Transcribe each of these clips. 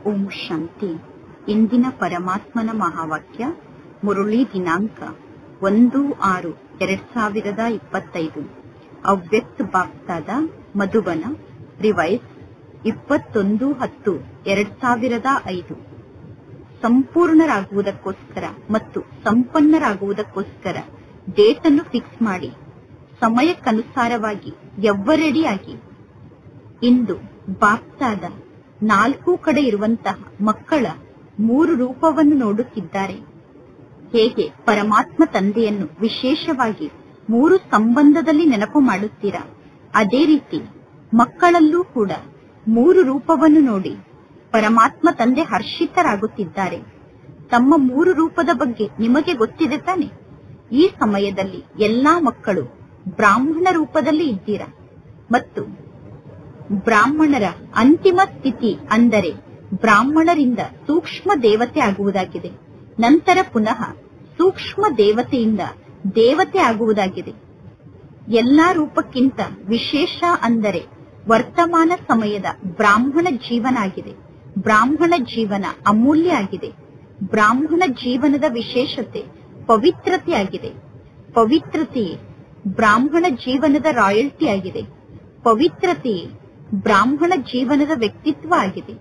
ಓಂ ಶಾಂತಿ. ಇಂದಿನ ಪರಮಾತ್ಮನ ಮಹಾವಾಕ್ಯ ಮುರುಳಿ ದಿನಾಂಕ 1/6/2025. ಅವ್ಯಕ್ತ ಬಾಪ್ತಾದ ಮಧುಬನ ರಿವೈಸ್ 21/10/2005. ಸಂಪೂರ್ಣರಾಗುವುದಕ್ಕೋಸ್ಕರ ಮತ್ತು ಸಂಪನ್ನರಾಗುವುದಕ್ಕೋಸ್ಕರ ಡೇಟ್ ಅನ್ನು ಫಿಕ್ಸ್ ಮಾಡಿ ಸಮಯಕ್ಕನುಸಾರವಾಗಿ ಎವ್ವರೆಡಿಯಾಗಿ ಇಂದು ಬಾಪ್ತಾದ 4 ಕಡೆ ಇರುವಂತಹ ಮಕ್ಕಳ 3 ರೂಪವನ್ನು ನೋಡುತ್ತಿದ್ದಾರೆ. ಹೇಗೆ ಪರಮಾತ್ಮ ತಂದೆಯನ್ನು ವಿಶೇಷವಾಗಿ 3 ಸಂಬಂಧದಲ್ಲಿ ನೆನಪು ಮಾಡುತ್ತೀರಾ, ಅದೇ ರೀತಿ ಮಕ್ಕಳಲ್ಲೂ ಕೂಡ 3 ರೂಪವನ್ನು ನೋಡಿ ಪರಮಾತ್ಮ ತಂದೆ ಹರ್ಷಿತರಾಗುತ್ತಿದ್ದಾರೆ. ತಮ್ಮ 3 ರೂಪದ ಬಗ್ಗೆ ನಿಮಗೆ ಗೊತ್ತಿದೆ ತಾನೆ? ಈ ಸಮಯದಲ್ಲಿ ಎಲ್ಲಾ ಮಕ್ಕಳು ಬ್ರಾಹ್ಮಣ ರೂಪದಲ್ಲಿ ಇದ್ದೀರಾ ಮತ್ತು ಬ್ರಾಹ್ಮಣರ ಅಂತಿಮ ಸ್ಥಿತಿ ಅಂದರೆ ಬ್ರಾಹ್ಮಣರಿಂದ ಸೂಕ್ಷ್ಮ ದೇವತೆ ಆಗುವುದಾಗಿದೆ. ನಂತರ ಪುನಃ ಸೂಕ್ಷ್ಮ ದೇವತೆಯಿಂದ ದೇವತೆ ಆಗುವುದಾಗಿದೆ. ಎಲ್ಲಾ ರೂಪಕ್ಕಿಂತ ವಿಶೇಷ ಅಂದರೆ ವರ್ತಮಾನ ಸಮಯದ ಬ್ರಾಹ್ಮಣ ಜೀವನ ಆಗಿದೆ. ಬ್ರಾಹ್ಮಣ ಜೀವನ ಅಮೂಲ್ಯ ಆಗಿದೆ. ಬ್ರಾಹ್ಮಣ ಜೀವನದ ವಿಶೇಷತೆ ಪವಿತ್ರತೆ ಆಗಿದೆ. ಪವಿತ್ರತೆಯೇ ಬ್ರಾಹ್ಮಣ ಜೀವನದ ರಾಯಲ್ಟಿ ಆಗಿದೆ. ಪವಿತ್ರತೆಯೇ ಬ್ರಾಹ್ಮಣ ಜೀವನದ ವ್ಯಕ್ತಿತ್ವ ಆಗಿದೆ.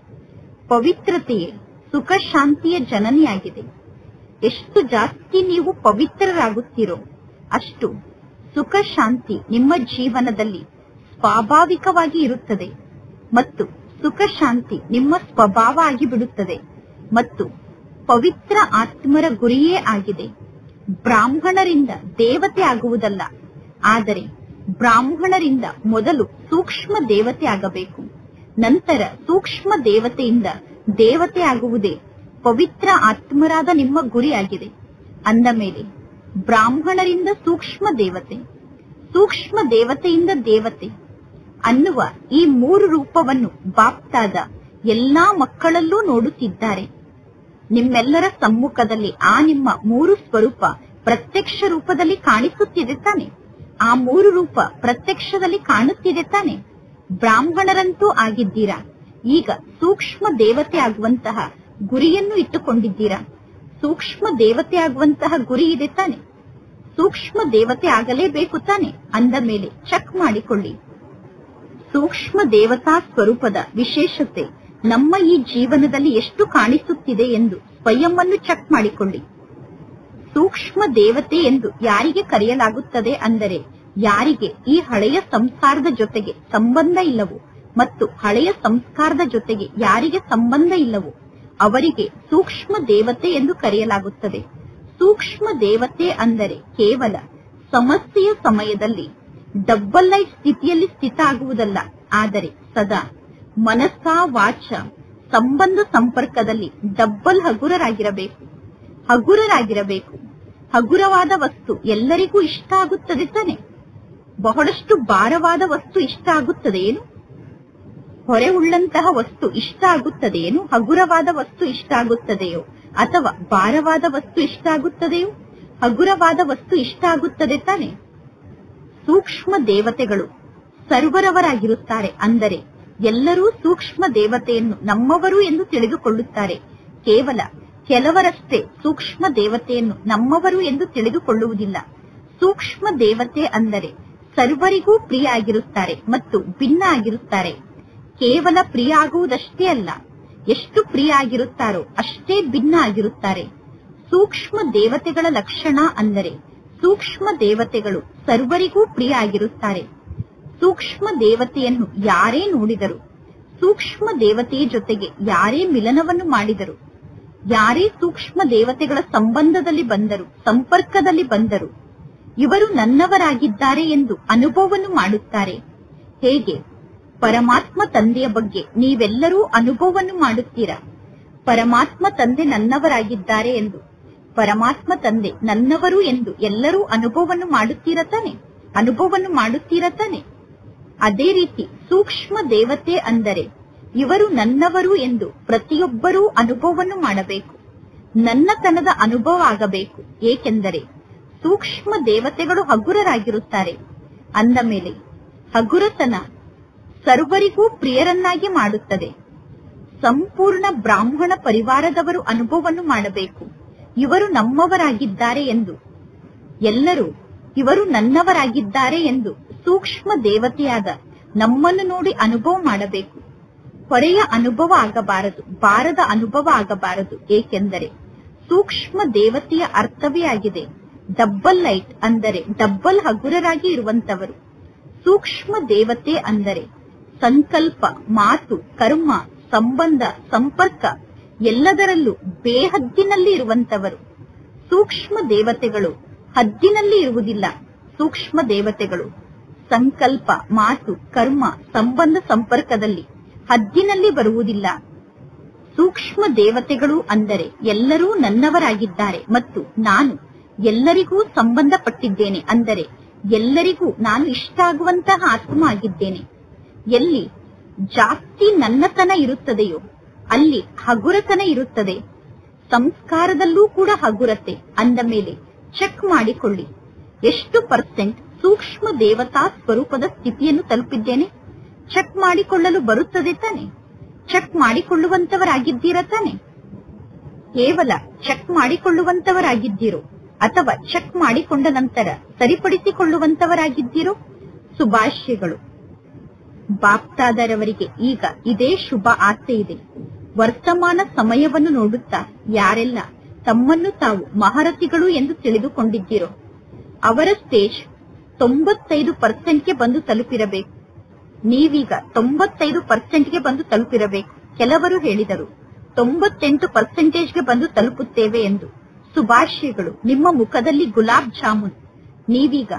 ಪವಿತ್ರತೆಯೇ ಸುಖ ಶಾಂತಿಯ ಜನನಿಯಾಗಿದೆ. ಎಷ್ಟು ಜಾಸ್ತಿ ನೀವು ಪವಿತ್ರರಾಗುತ್ತೀರೋ ಅಷ್ಟು ಸುಖ ಶಾಂತಿ ನಿಮ್ಮ ಜೀವನದಲ್ಲಿ ಸ್ವಾಭಾವಿಕವಾಗಿ ಇರುತ್ತದೆ ಮತ್ತು ಸುಖ ಶಾಂತಿ ನಿಮ್ಮ ಸ್ವಭಾವ ಆಗಿಬಿಡುತ್ತದೆ ಮತ್ತು ಪವಿತ್ರ ಆತ್ಮರ ಗುರಿಯೇ ಆಗಿದೆ. ಬ್ರಾಹ್ಮಣರಿಂದ ದೇವತೆ ಆಗುವುದಲ್ಲ, ಆದರೆ ಬ್ರಾಹ್ಮಣರಿಂದ ಮೊದಲು ಸೂಕ್ಷ್ಮ ದೇವತೆ ಆಗಬೇಕು. ನಂತರ ಸೂಕ್ಷ್ಮ ದೇವತೆಯಿಂದ ದೇವತೆ ಆಗುವುದೇ ಪವಿತ್ರ ಆತ್ಮರಾದ ನಿಮ್ಮ ಗುರಿಯಾಗಿದೆ. ಅಂದ ಮೇಲೆ ಬ್ರಾಹ್ಮಣರಿಂದ ಸೂಕ್ಷ್ಮ ದೇವತೆ, ಸೂಕ್ಷ್ಮ ದೇವತೆಯಿಂದ ದೇವತೆ ಅನ್ನುವ ಈ 3 ರೂಪವನ್ನು ಬಾಪ್ತಾದ ಎಲ್ಲಾ ಮಕ್ಕಳಲ್ಲೂ ನೋಡುತ್ತಿದ್ದಾರೆ. ನಿಮ್ಮೆಲ್ಲರ ಸಮ್ಮುಖದಲ್ಲಿ ಆ ನಿಮ್ಮ 3 ಸ್ವರೂಪ ಪ್ರತ್ಯಕ್ಷ ರೂಪದಲ್ಲಿ ಕಾಣಿಸುತ್ತಿದೆ ತಾನೆ? ಆ 3 ರೂಪ ಪ್ರತ್ಯಕ್ಷದಲ್ಲಿ ಕಾಣುತ್ತಿದೆ ತಾನೆ? ಬ್ರಾಹ್ಮಣರಂತೂ ಆಗಿದ್ದೀರಾ. ಈಗ ಸೂಕ್ಷ್ಮ ದೇವತೆ ಆಗುವಂತಹ ಗುರಿಯನ್ನು ಇಟ್ಟುಕೊಂಡಿದ್ದೀರಾ. ಸೂಕ್ಷ್ಮ ದೇವತೆ ಆಗುವಂತಹ ಗುರಿ ಇದೆ ತಾನೆ? ಸೂಕ್ಷ್ಮ ದೇವತೆ ಆಗಲೇಬೇಕು ತಾನೆ? ಅಂದ ಮೇಲೆ ಚೆಕ್ ಮಾಡಿಕೊಳ್ಳಿ. ಸೂಕ್ಷ್ಮ ದೇವತಾ ಸ್ವರೂಪದ ವಿಶೇಷತೆ ನಮ್ಮ ಈ ಜೀವನದಲ್ಲಿ ಎಷ್ಟು ಕಾಣಿಸುತ್ತಿದೆ ಎಂದು ಸ್ವಯಂ ಅನ್ನು ಚೆಕ್ ಮಾಡಿಕೊಳ್ಳಿ. ಸೂಕ್ಷ್ಮ ದೇವತೆ ಎಂದು ಯಾರಿಗೆ ಕರೆಯಲಾಗುತ್ತದೆ ಅಂದರೆ ಯಾರಿಗೆ ಈ ಹಳೆಯ ಸಂಸ್ಕಾರದ ಜೊತೆಗೆ ಸಂಬಂಧ ಇಲ್ಲವೋ ಮತ್ತು ಹಳೆಯ ಸಂಸ್ಕಾರದ ಜೊತೆಗೆ ಯಾರಿಗೆ ಸಂಬಂಧ ಇಲ್ಲವೋ ಅವರಿಗೆ ಸೂಕ್ಷ್ಮ ದೇವತೆ ಎಂದು ಕರೆಯಲಾಗುತ್ತದೆ. ಸೂಕ್ಷ್ಮ ದೇವತೆ ಅಂದರೆ ಕೇವಲ ಸಮಸ್ಯೆಯ ಸಮಯದಲ್ಲಿ ಡಬ್ಬಲ್ ಲೈಫ್ ಸ್ಥಿತಿಯಲ್ಲಿ ಸ್ಥಿತ ಆಗುವುದಲ್ಲ, ಆದರೆ ಸದಾ ಮನಸ್ಸ ವಾಚ ಸಂಬಂಧ ಸಂಪರ್ಕದಲ್ಲಿ ಡಬ್ಬಲ್ ಹಗುರರಾಗಿರಬೇಕು. ಹಗುರರಾಗಿರಬೇಕು. ಹಗುರವಾದ ವಸ್ತು ಎಲ್ಲರಿಗೂ ಇಷ್ಟ ಆಗುತ್ತದೆ ತಾನೆ? ಬಹಳಷ್ಟು ಭಾರವಾದ ವಸ್ತು ಇಷ್ಟ ಆಗುತ್ತದೆಯೇನು? ಹೊರೆ ಉಳ್ಳಂತಹ ವಸ್ತು ಇಷ್ಟ ಆಗುತ್ತದೆಯೇನು? ಹಗುರವಾದ ವಸ್ತು ಇಷ್ಟ ಆಗುತ್ತದೆಯೋ ಅಥವಾ ಭಾರವಾದ ವಸ್ತು ಇಷ್ಟ ಆಗುತ್ತದೆಯೋ? ಹಗುರವಾದ ವಸ್ತು ಇಷ್ಟ ಆಗುತ್ತದೆ ತಾನೆ? ಸೂಕ್ಷ್ಮ ದೇವತೆಗಳು ಸರ್ವರವರಾಗಿರುತ್ತಾರೆ. ಅಂದರೆ ಎಲ್ಲರೂ ಸೂಕ್ಷ್ಮ ದೇವತೆಯನ್ನು ನಮ್ಮವರು ಎಂದು ತಿಳಿದುಕೊಳ್ಳುತ್ತಾರೆ. ಕೇವಲ ಕೆಲವರಷ್ಟೇ ಸೂಕ್ಷ್ಮ ದೇವತೆಯನ್ನು ನಮ್ಮವರು ಎಂದು ತಿಳಿದುಕೊಳ್ಳುವುದಿಲ್ಲ. ಸೂಕ್ಷ್ಮ ದೇವತೆ ಅಂದರೆ ಸರ್ವರಿಗೂ ಪ್ರಿಯ ಆಗಿರುತ್ತಾರೆ ಮತ್ತು ಭಿನ್ನ ಆಗಿರುತ್ತಾರೆ. ಕೇವಲ ಪ್ರಿಯ ಆಗುವುದಷ್ಟೇ ಅಲ್ಲ, ಎಷ್ಟು ಪ್ರಿಯ ಆಗಿರುತ್ತಾರೋ ಅಷ್ಟೇ ಭಿನ್ನ ಆಗಿರುತ್ತಾರೆ. ಸೂಕ್ಷ್ಮ ದೇವತೆಗಳ ಲಕ್ಷಣ ಅಂದರೆ ಸೂಕ್ಷ್ಮ ದೇವತೆಗಳು ಸರ್ವರಿಗೂ ಪ್ರಿಯ ಆಗಿರುತ್ತಾರೆ. ಸೂಕ್ಷ್ಮ ದೇವತೆಯನ್ನು ಯಾರೇ ನೋಡಿದರು, ಸೂಕ್ಷ್ಮ ದೇವತೆಯ ಜೊತೆಗೆ ಯಾರೇ ಮಿಲನವನ್ನು ಮಾಡಿದರು, ಯಾರೇ ಸೂಕ್ಷ್ಮ ದೇವತೆಗಳ ಸಂಬಂಧದಲ್ಲಿ ಬಂದರು, ಸಂಪರ್ಕದಲ್ಲಿ ಬಂದರು, ಇವರು ನನ್ನವರಾಗಿದ್ದಾರೆ ಎಂದು ಅನುಭವವನ್ನು ಮಾಡುತ್ತಾರೆ. ಹೇಗೆ ಪರಮಾತ್ಮ ತಂದೆಯ ಬಗ್ಗೆ ನೀವೆಲ್ಲರೂ ಅನುಭವವನ್ನು ಮಾಡುತ್ತೀರಾ? ಪರಮಾತ್ಮ ತಂದೆ ನನ್ನವರಾಗಿದ್ದಾರೆ ಎಂದು, ಪರಮಾತ್ಮ ತಂದೆ ನನ್ನವರು ಎಂದು ಎಲ್ಲರೂ ಅನುಭವವನ್ನು ಮಾಡುತ್ತೀರಾ ತಾನೆ? ಅನುಭವವನ್ನು ಮಾಡುತ್ತೀರಾ ತಾನೆ? ಅದೇ ರೀತಿ ಸೂಕ್ಷ್ಮ ದೇವತೆ ಅಂದರೆ ಇವರು ನನ್ನವರು ಎಂದು ಪ್ರತಿಯೊಬ್ಬರೂ ಅನುಭವವನ್ನು ಮಾಡಬೇಕು. ನನ್ನತನದ ಅನುಭವ ಆಗಬೇಕು. ಏಕೆಂದರೆ ಸೂಕ್ಷ್ಮ ದೇವತೆಗಳು ಹಗುರರಾಗಿರುತ್ತಾರೆ. ಅಂದ ಮೇಲೆ ಹಗುರತನ ಸರ್ವರಿಗೂ ಪ್ರಿಯರನ್ನಾಗಿ ಮಾಡುತ್ತದೆ. ಸಂಪೂರ್ಣ ಬ್ರಾಹ್ಮಣ ಪರಿವಾರದವರು ಅನುಭವವನ್ನು ಮಾಡಬೇಕು. ಇವರು ನಮ್ಮವರಾಗಿದ್ದಾರೆ ಎಂದು, ಎಲ್ಲರೂ ಇವರು ನನ್ನವರಾಗಿದ್ದಾರೆ ಎಂದು ಸೂಕ್ಷ್ಮ ದೇವತೆಯಾದ ನಮ್ಮನ್ನು ನೋಡಿ ಅನುಭವ ಮಾಡಬೇಕು. ಹೊರೆಯ ಅನುಭವ ಆಗಬಾರದು, ಭಾರದ ಅನುಭವ ಆಗಬಾರದು. ಏಕೆಂದರೆ ಸೂಕ್ಷ್ಮ ದೇವತೆಯ ಅರ್ಥವೇ ಆಗಿದೆ ಡಬ್ಬಲ್ ಲೈಟ್, ಅಂದರೆ ಡಬ್ಬಲ್ ಹಗುರರಾಗಿ ಇರುವಂತವರು. ಸೂಕ್ಷ್ಮ ದೇವತೆ ಅಂದರೆ ಸಂಕಲ್ಪ, ಮಾತು, ಕರ್ಮ, ಸಂಬಂಧ, ಸಂಪರ್ಕ ಎಲ್ಲದರಲ್ಲೂ ಬೇಹದ್ದಿನಲ್ಲಿ ಇರುವಂತವರು. ಸೂಕ್ಷ್ಮ ದೇವತೆಗಳು ಹದ್ದಿನಲ್ಲಿ ಇರುವುದಿಲ್ಲ. ಸೂಕ್ಷ್ಮ ದೇವತೆಗಳು ಸಂಕಲ್ಪ, ಮಾತು, ಕರ್ಮ, ಸಂಬಂಧ, ಸಂಪರ್ಕದಲ್ಲಿ ಹದ್ದಿನಲ್ಲಿ ಬರುವುದಿಲ್ಲ. ಸೂಕ್ಷ್ಮ ದೇವತೆಗಳು ಅಂದರೆ ಎಲ್ಲರೂ ನನ್ನವರಾಗಿದ್ದಾರೆ ಮತ್ತು ನಾನು ಎಲ್ಲರಿಗೂ ಸಂಬಂಧಪಟ್ಟಿದ್ದೇನೆ, ಅಂದರೆ ಎಲ್ಲರಿಗೂ ನಾನು ಇಷ್ಟ ಆಗುವಂತಹ ಆತ್ಮ ಆಗಿದ್ದೇನೆ. ಎಲ್ಲಿ ಜಾಸ್ತಿ ನನ್ನತನ ಇರುತ್ತದೆಯೋ ಅಲ್ಲಿ ಹಗುರತನ ಇರುತ್ತದೆ. ಸಂಸ್ಕಾರದಲ್ಲೂ ಕೂಡ ಹಗುರತೆ ಅಂದ ಮೇಲೆ ಚೆಕ್ ಮಾಡಿಕೊಳ್ಳಿ, ಎಷ್ಟು ಪರ್ಸೆಂಟ್ ಸೂಕ್ಷ್ಮ ದೇವತಾ ಸ್ವರೂಪದ ಸ್ಥಿತಿಯನ್ನು ತಲುಪಿದ್ದೇನೆ. ಚೆಕ್ ಮಾಡಿಕೊಳ್ಳಲು ಬರುತ್ತದೆ ತಾನೆ? ಚೆಕ್ ಮಾಡಿಕೊಳ್ಳುವಂತವರಾಗಿದ್ದೀರಾ ತಾನೆ? ಕೇವಲ ಚೆಕ್ ಮಾಡಿಕೊಳ್ಳುವಂತವರಾಗಿದ್ದೀರೋ ಅಥವಾ ಚೆಕ್ ಮಾಡಿಕೊಂಡ ನಂತರ ಸರಿಪಡಿಸಿಕೊಳ್ಳುವಂತವರಾಗಿದ್ದೀರೋ? ಶುಭಾಶಯಗಳು. ಬಾಪ್ತಾದರವರಿಗೆ ಈಗ ಇದೇ ಶುಭ ಆಸೆ ಇದೆ. ವರ್ತಮಾನ ಸಮಯವನ್ನು ನೋಡುತ್ತಾ ಯಾರೆಲ್ಲ ತಮ್ಮನ್ನು ತಾವು ಮಹಾರಥಿಗಳು ಎಂದು ತಿಳಿದುಕೊಂಡಿದ್ದೀರೋ ಅವರ ಸ್ಟೇಜ್ 95%ಗೆ ಬಂದು ತಲುಪಿರಬೇಕು. ನೀವೀಗ 95%ಗೆ ಬಂದು ತಲುಪಿರಬೇಕು. ಕೆಲವರು ಹೇಳಿದರು 98%ಗೆ ಬಂದು ತಲುಪುತ್ತೇವೆ ಎಂದು. ಶುಭಾಶಯಗಳು. ನಿಮ್ಮ ಮುಖದಲ್ಲಿ ಗುಲಾಬ್ ಜಾಮೂನ್. ನೀವೀಗ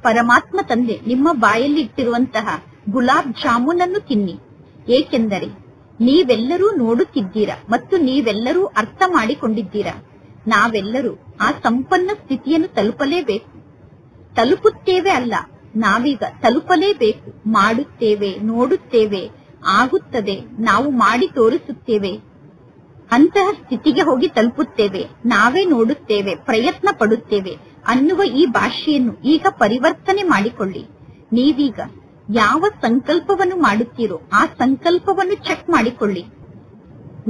ಪರಮಾತ್ಮ ತಂದೆ ನಿಮ್ಮ ಬಾಯಲ್ಲಿ ಇಟ್ಟಿರುವಂತಹ ಗುಲಾಬ್ ಜಾಮೂನ್ ಅನ್ನು ತಿನ್ನಿ. ಏಕೆಂದರೆ ನೀವೆಲ್ಲರೂ ನೋಡುತ್ತಿದ್ದೀರಾ ಮತ್ತು ನೀವೆಲ್ಲರೂ ಅರ್ಥ ಮಾಡಿಕೊಂಡಿದ್ದೀರಾ. ನಾವೆಲ್ಲರೂ ಆ ಸಂಪನ್ನ ಸ್ಥಿತಿಯನ್ನು ತಲುಪಲೇಬೇಕು. ತಲುಪುತ್ತೇವೆ ಅಲ್ಲ, ನಾವೀಗ ತಲುಪಲೇಬೇಕು. ಮಾಡುತ್ತೇವೆ, ನೋಡುತ್ತೇವೆ, ಆಗುತ್ತದೆ, ನಾವು ಮಾಡಿ ತೋರಿಸುತ್ತೇವೆ. ಅಂತಹ ಸ್ಥಿತಿಗೆ ಹೋಗಿ ತಲುಪುತ್ತೇವೆ. ನಾವೇ ನೋಡುತ್ತೇವೆ, ಪ್ರಯತ್ನ ಪಡುತ್ತೇವೆ ಅನ್ನುವ ಈ ಭಾಷೆಯನ್ನು ಈಗ ಪರಿವರ್ತನೆ ಮಾಡಿಕೊಳ್ಳಿ. ನೀವೀಗ ಯಾವ ಸಂಕಲ್ಪವನ್ನು ಮಾಡುತ್ತೀರೋ ಆ ಸಂಕಲ್ಪವನ್ನು ಚೆಕ್ ಮಾಡಿಕೊಳ್ಳಿ.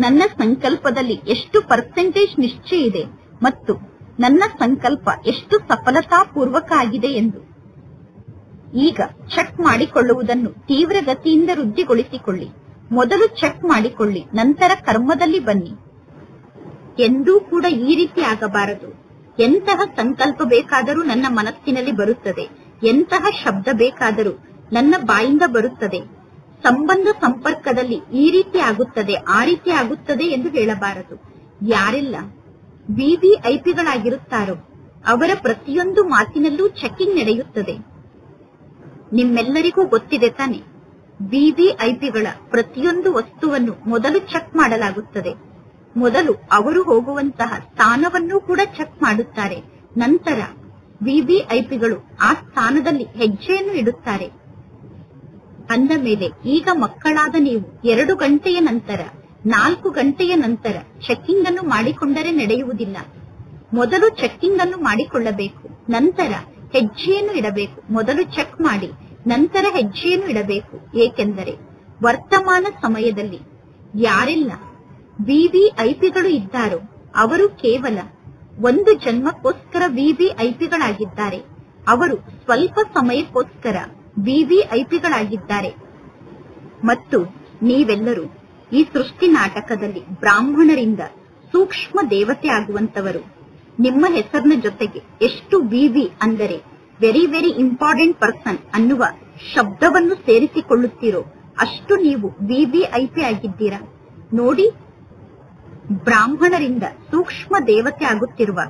ನನ್ನ ಸಂಕಲ್ಪದಲ್ಲಿ ಎಷ್ಟು ಪರ್ಸೆಂಟೇಜ್ ನಿಶ್ಚಯ ಇದೆ ಮತ್ತು ನನ್ನ ಸಂಕಲ್ಪ ಎಷ್ಟು ಸಫಲತಾಪೂರ್ವಕ ಆಗಿದೆ ಎಂದು ಈಗ ಚೆಕ್ ಮಾಡಿಕೊಳ್ಳುವುದನ್ನು ತೀವ್ರಗತಿಯಿಂದ ವೃದ್ಧಿಗೊಳಿಸಿಕೊಳ್ಳಿ. ಮೊದಲು ಚೆಕ್ ಮಾಡಿಕೊಳ್ಳಿ, ನಂತರ ಕರ್ಮದಲ್ಲಿ ಬನ್ನಿ. ಎಂದೂ ಕೂಡ ಈ ರೀತಿ ಆಗಬಾರದು. ಎಂತಹ ಸಂಕಲ್ಪ ಬೇಕಾದರೂ ನನ್ನ ಮನಸ್ಸಿನಲ್ಲಿ ಬರುತ್ತದೆ, ಎಂತಹ ಶಬ್ದ ಬೇಕಾದರೂ ನನ್ನ ಬಾಯಿಂದ ಬರುತ್ತದೆ. ಸಂಬಂಧ ಸಂಪರ್ಕದಲ್ಲಿ ಈ ರೀತಿ ಆಗುತ್ತದೆ, ಆ ರೀತಿ ಆಗುತ್ತದೆ ಎಂದು ಹೇಳಬಾರದು. ಯಾರೆಲ್ಲ ವಿವಿಐಪಿಗಳಾಗಿರುತ್ತಾರೋ ಅವರ ಪ್ರತಿಯೊಂದು ಮಾತಿನಲ್ಲೂ ಚೆಕಿಂಗ್ ನಡೆಯುತ್ತದೆ. ನಿಮ್ಮೆಲ್ಲರಿಗೂ ಗೊತ್ತಿದೆ ತಾನೆ, ವಿವಿಐಪಿಗಳ ಪ್ರತಿಯೊಂದು ವಸ್ತುವನ್ನು ಮೊದಲು ಚೆಕ್ ಮಾಡಲಾಗುತ್ತದೆ. ಮೊದಲು ಅವರು ಹೋಗುವಂತಹ ಸ್ಥಾನವನ್ನು ಕೂಡ ಚೆಕ್ ಮಾಡುತ್ತಾರೆ. ನಂತರ ವಿವಿಐಪಿಗಳು ಆ ಸ್ಥಾನದಲ್ಲಿ ಹೆಜ್ಜೆಯನ್ನು ಇಡುತ್ತಾರೆ. ಅಂದ ಮೇಲೆ ಈಗ ಮಕ್ಕಳಾದ ನೀವು 2 ಗಂಟೆಯ ನಂತರ 4 ಗಂಟೆಯ ನಂತರ ಚೆಕ್ಕಿಂಗ್ ಅನ್ನು ಮಾಡಿಕೊಂಡರೆ ನಡೆಯುವುದಿಲ್ಲ. ಮೊದಲು ಚೆಕ್ಕಿಂಗ್ ಅನ್ನು ಮಾಡಿಕೊಳ್ಳಬೇಕು, ನಂತರ ಹೆಜ್ಜೆಯನ್ನು ಇಡಬೇಕು. ಮೊದಲು ಚೆಕ್ ಮಾಡಿ ನಂತರ ಹೆಜ್ಜೆಯನ್ನು ಇಡಬೇಕು. ಏಕೆಂದರೆ ವರ್ತಮಾನ ಸಮಯದಲ್ಲಿ ಯಾರೆಲ್ಲ ವಿವಿಐಪಿಗಳು ಇದ್ದಾರೋ ಅವರು ಕೇವಲ 1 ಜನ್ಮಕ್ಕೋಸ್ಕರ ವಿವಿಐಪಿಗಳಾಗಿದ್ದಾರೆ. ಅವರು ಸ್ವಲ್ಪ ಸಮಯಕ್ಕೋಸ್ಕರ ವಿವಿಐಪಿಗಳಾಗಿದ್ದಾರೆ. ಮತ್ತು ನೀವೆಲ್ಲರೂ ಈ ಸೃಷ್ಟಿ ನಾಟಕದಲ್ಲಿ ಬ್ರಾಹ್ಮಣರಿಂದ ಸೂಕ್ಷ್ಮ ದೇವತೆ ಆಗುವಂತವರು. ನಿಮ್ಮ ಹೆಸರಿನ ಜೊತೆಗೆ ಎಷ್ಟು ವಿವಿ ಅಂದರೆ ವೆರಿ ವೆರಿ ಇಂಪಾರ್ಟೆಂಟ್ ಪರ್ಸನ್ ಅನ್ನುವ ಶಬ್ದವನ್ನು ಸೇರಿಸಿಕೊಳ್ಳುತ್ತೀರೋ ಅಷ್ಟು ನೀವು ವಿವಿಐಪಿ ಆಗಿದ್ದೀರಾ. ನೋಡಿ, ಬ್ರಾಹ್ಮಣರಿಂದ ಸೂಕ್ಷ್ಮ ದೇವತೆ ಆಗುತ್ತಿರುವ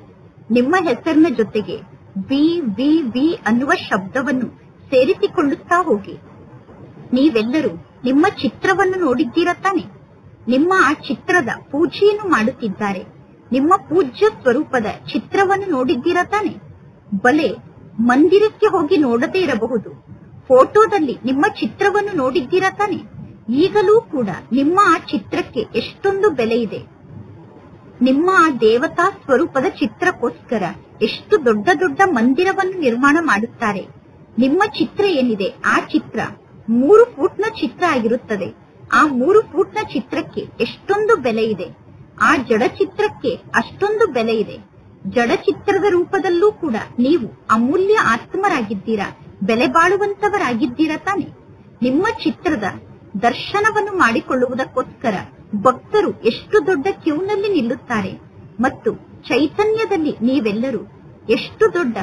ನಿಮ್ಮ ಹೆಸರಿನ ಜೊತೆಗೆ ವಿ ಅನ್ನುವ ಶಬ್ದವನ್ನು ಸೇರಿಸಿಕೊಳ್ಳುತ್ತಾ ಹೋಗಿ. ನೀವೆಲ್ಲರೂ ನಿಮ್ಮ ಚಿತ್ರವನ್ನು ನೋಡಿದ್ದೀರಾ ತಾನೆ? ನಿಮ್ಮ ಆ ಚಿತ್ರದ ಪೂಜೆಯನ್ನು ಮಾಡುತ್ತಿದ್ದಾರೆ. ನಿಮ್ಮ ಪೂಜ್ಯ ಸ್ವರೂಪದ ಚಿತ್ರವನ್ನು ನೋಡಿದ್ದೀರಾ ತಾನೆ? ಬಲೆ ಮಂದಿರಕ್ಕೆ ಹೋಗಿ ನೋಡದೇ ಇರಬಹುದು, ಫೋಟೋದಲ್ಲಿ ನಿಮ್ಮ ಚಿತ್ರವನ್ನು ನೋಡಿದ್ದೀರಾ ತಾನೆ? ಈಗಲೂ ಕೂಡ ನಿಮ್ಮ ಆ ಚಿತ್ರಕ್ಕೆ ಎಷ್ಟೊಂದು ಬೆಲೆ ಇದೆ. ನಿಮ್ಮ ಆ ದೇವತಾ ಸ್ವರೂಪದ ಚಿತ್ರಕ್ಕೋಸ್ಕರ ಎಷ್ಟು ದೊಡ್ಡ ದೊಡ್ಡ ಮಂದಿರವನ್ನು ನಿರ್ಮಾಣ ಮಾಡುತ್ತಾರೆ. ನಿಮ್ಮ ಚಿತ್ರ ಏನಿದೆ ಆ ಚಿತ್ರ 3 ಫೂಟ್ನ ಚಿತ್ರ ಆಗಿರುತ್ತದೆ. ಆ 3 ಫೂಟ್ನ ಚಿತ್ರಕ್ಕೆ ಎಷ್ಟೊಂದು ಬೆಲೆ ಇದೆ, ಆ ಜಡ ಚಿತ್ರಕ್ಕೆ ಅಷ್ಟೊಂದು ಬೆಲೆ ಇದೆ. ಜಡ ಚಿತ್ರದ ರೂಪದಲ್ಲೂ ಕೂಡ ನೀವು ಅಮೂಲ್ಯ ಆತ್ಮರಾಗಿದ್ದೀರಾ, ಬೆಲೆ ಬಾಳುವಂತವರಾಗಿದ್ದೀರಾ ತಾನೆ. ನಿಮ್ಮ ಚಿತ್ರದ ದರ್ಶನವನ್ನು ಮಾಡಿಕೊಳ್ಳುವುದಕ್ಕೋಸ್ಕರ ಭಕ್ತರು ಎಷ್ಟು ದೊಡ್ಡ ಕ್ಯೂನಲ್ಲಿ ನಿಲ್ಲುತ್ತಾರೆ ಮತ್ತು ಚೈತನ್ಯದಲ್ಲಿ ನೀವೆಲ್ಲರೂ ಎಷ್ಟು ದೊಡ್ಡ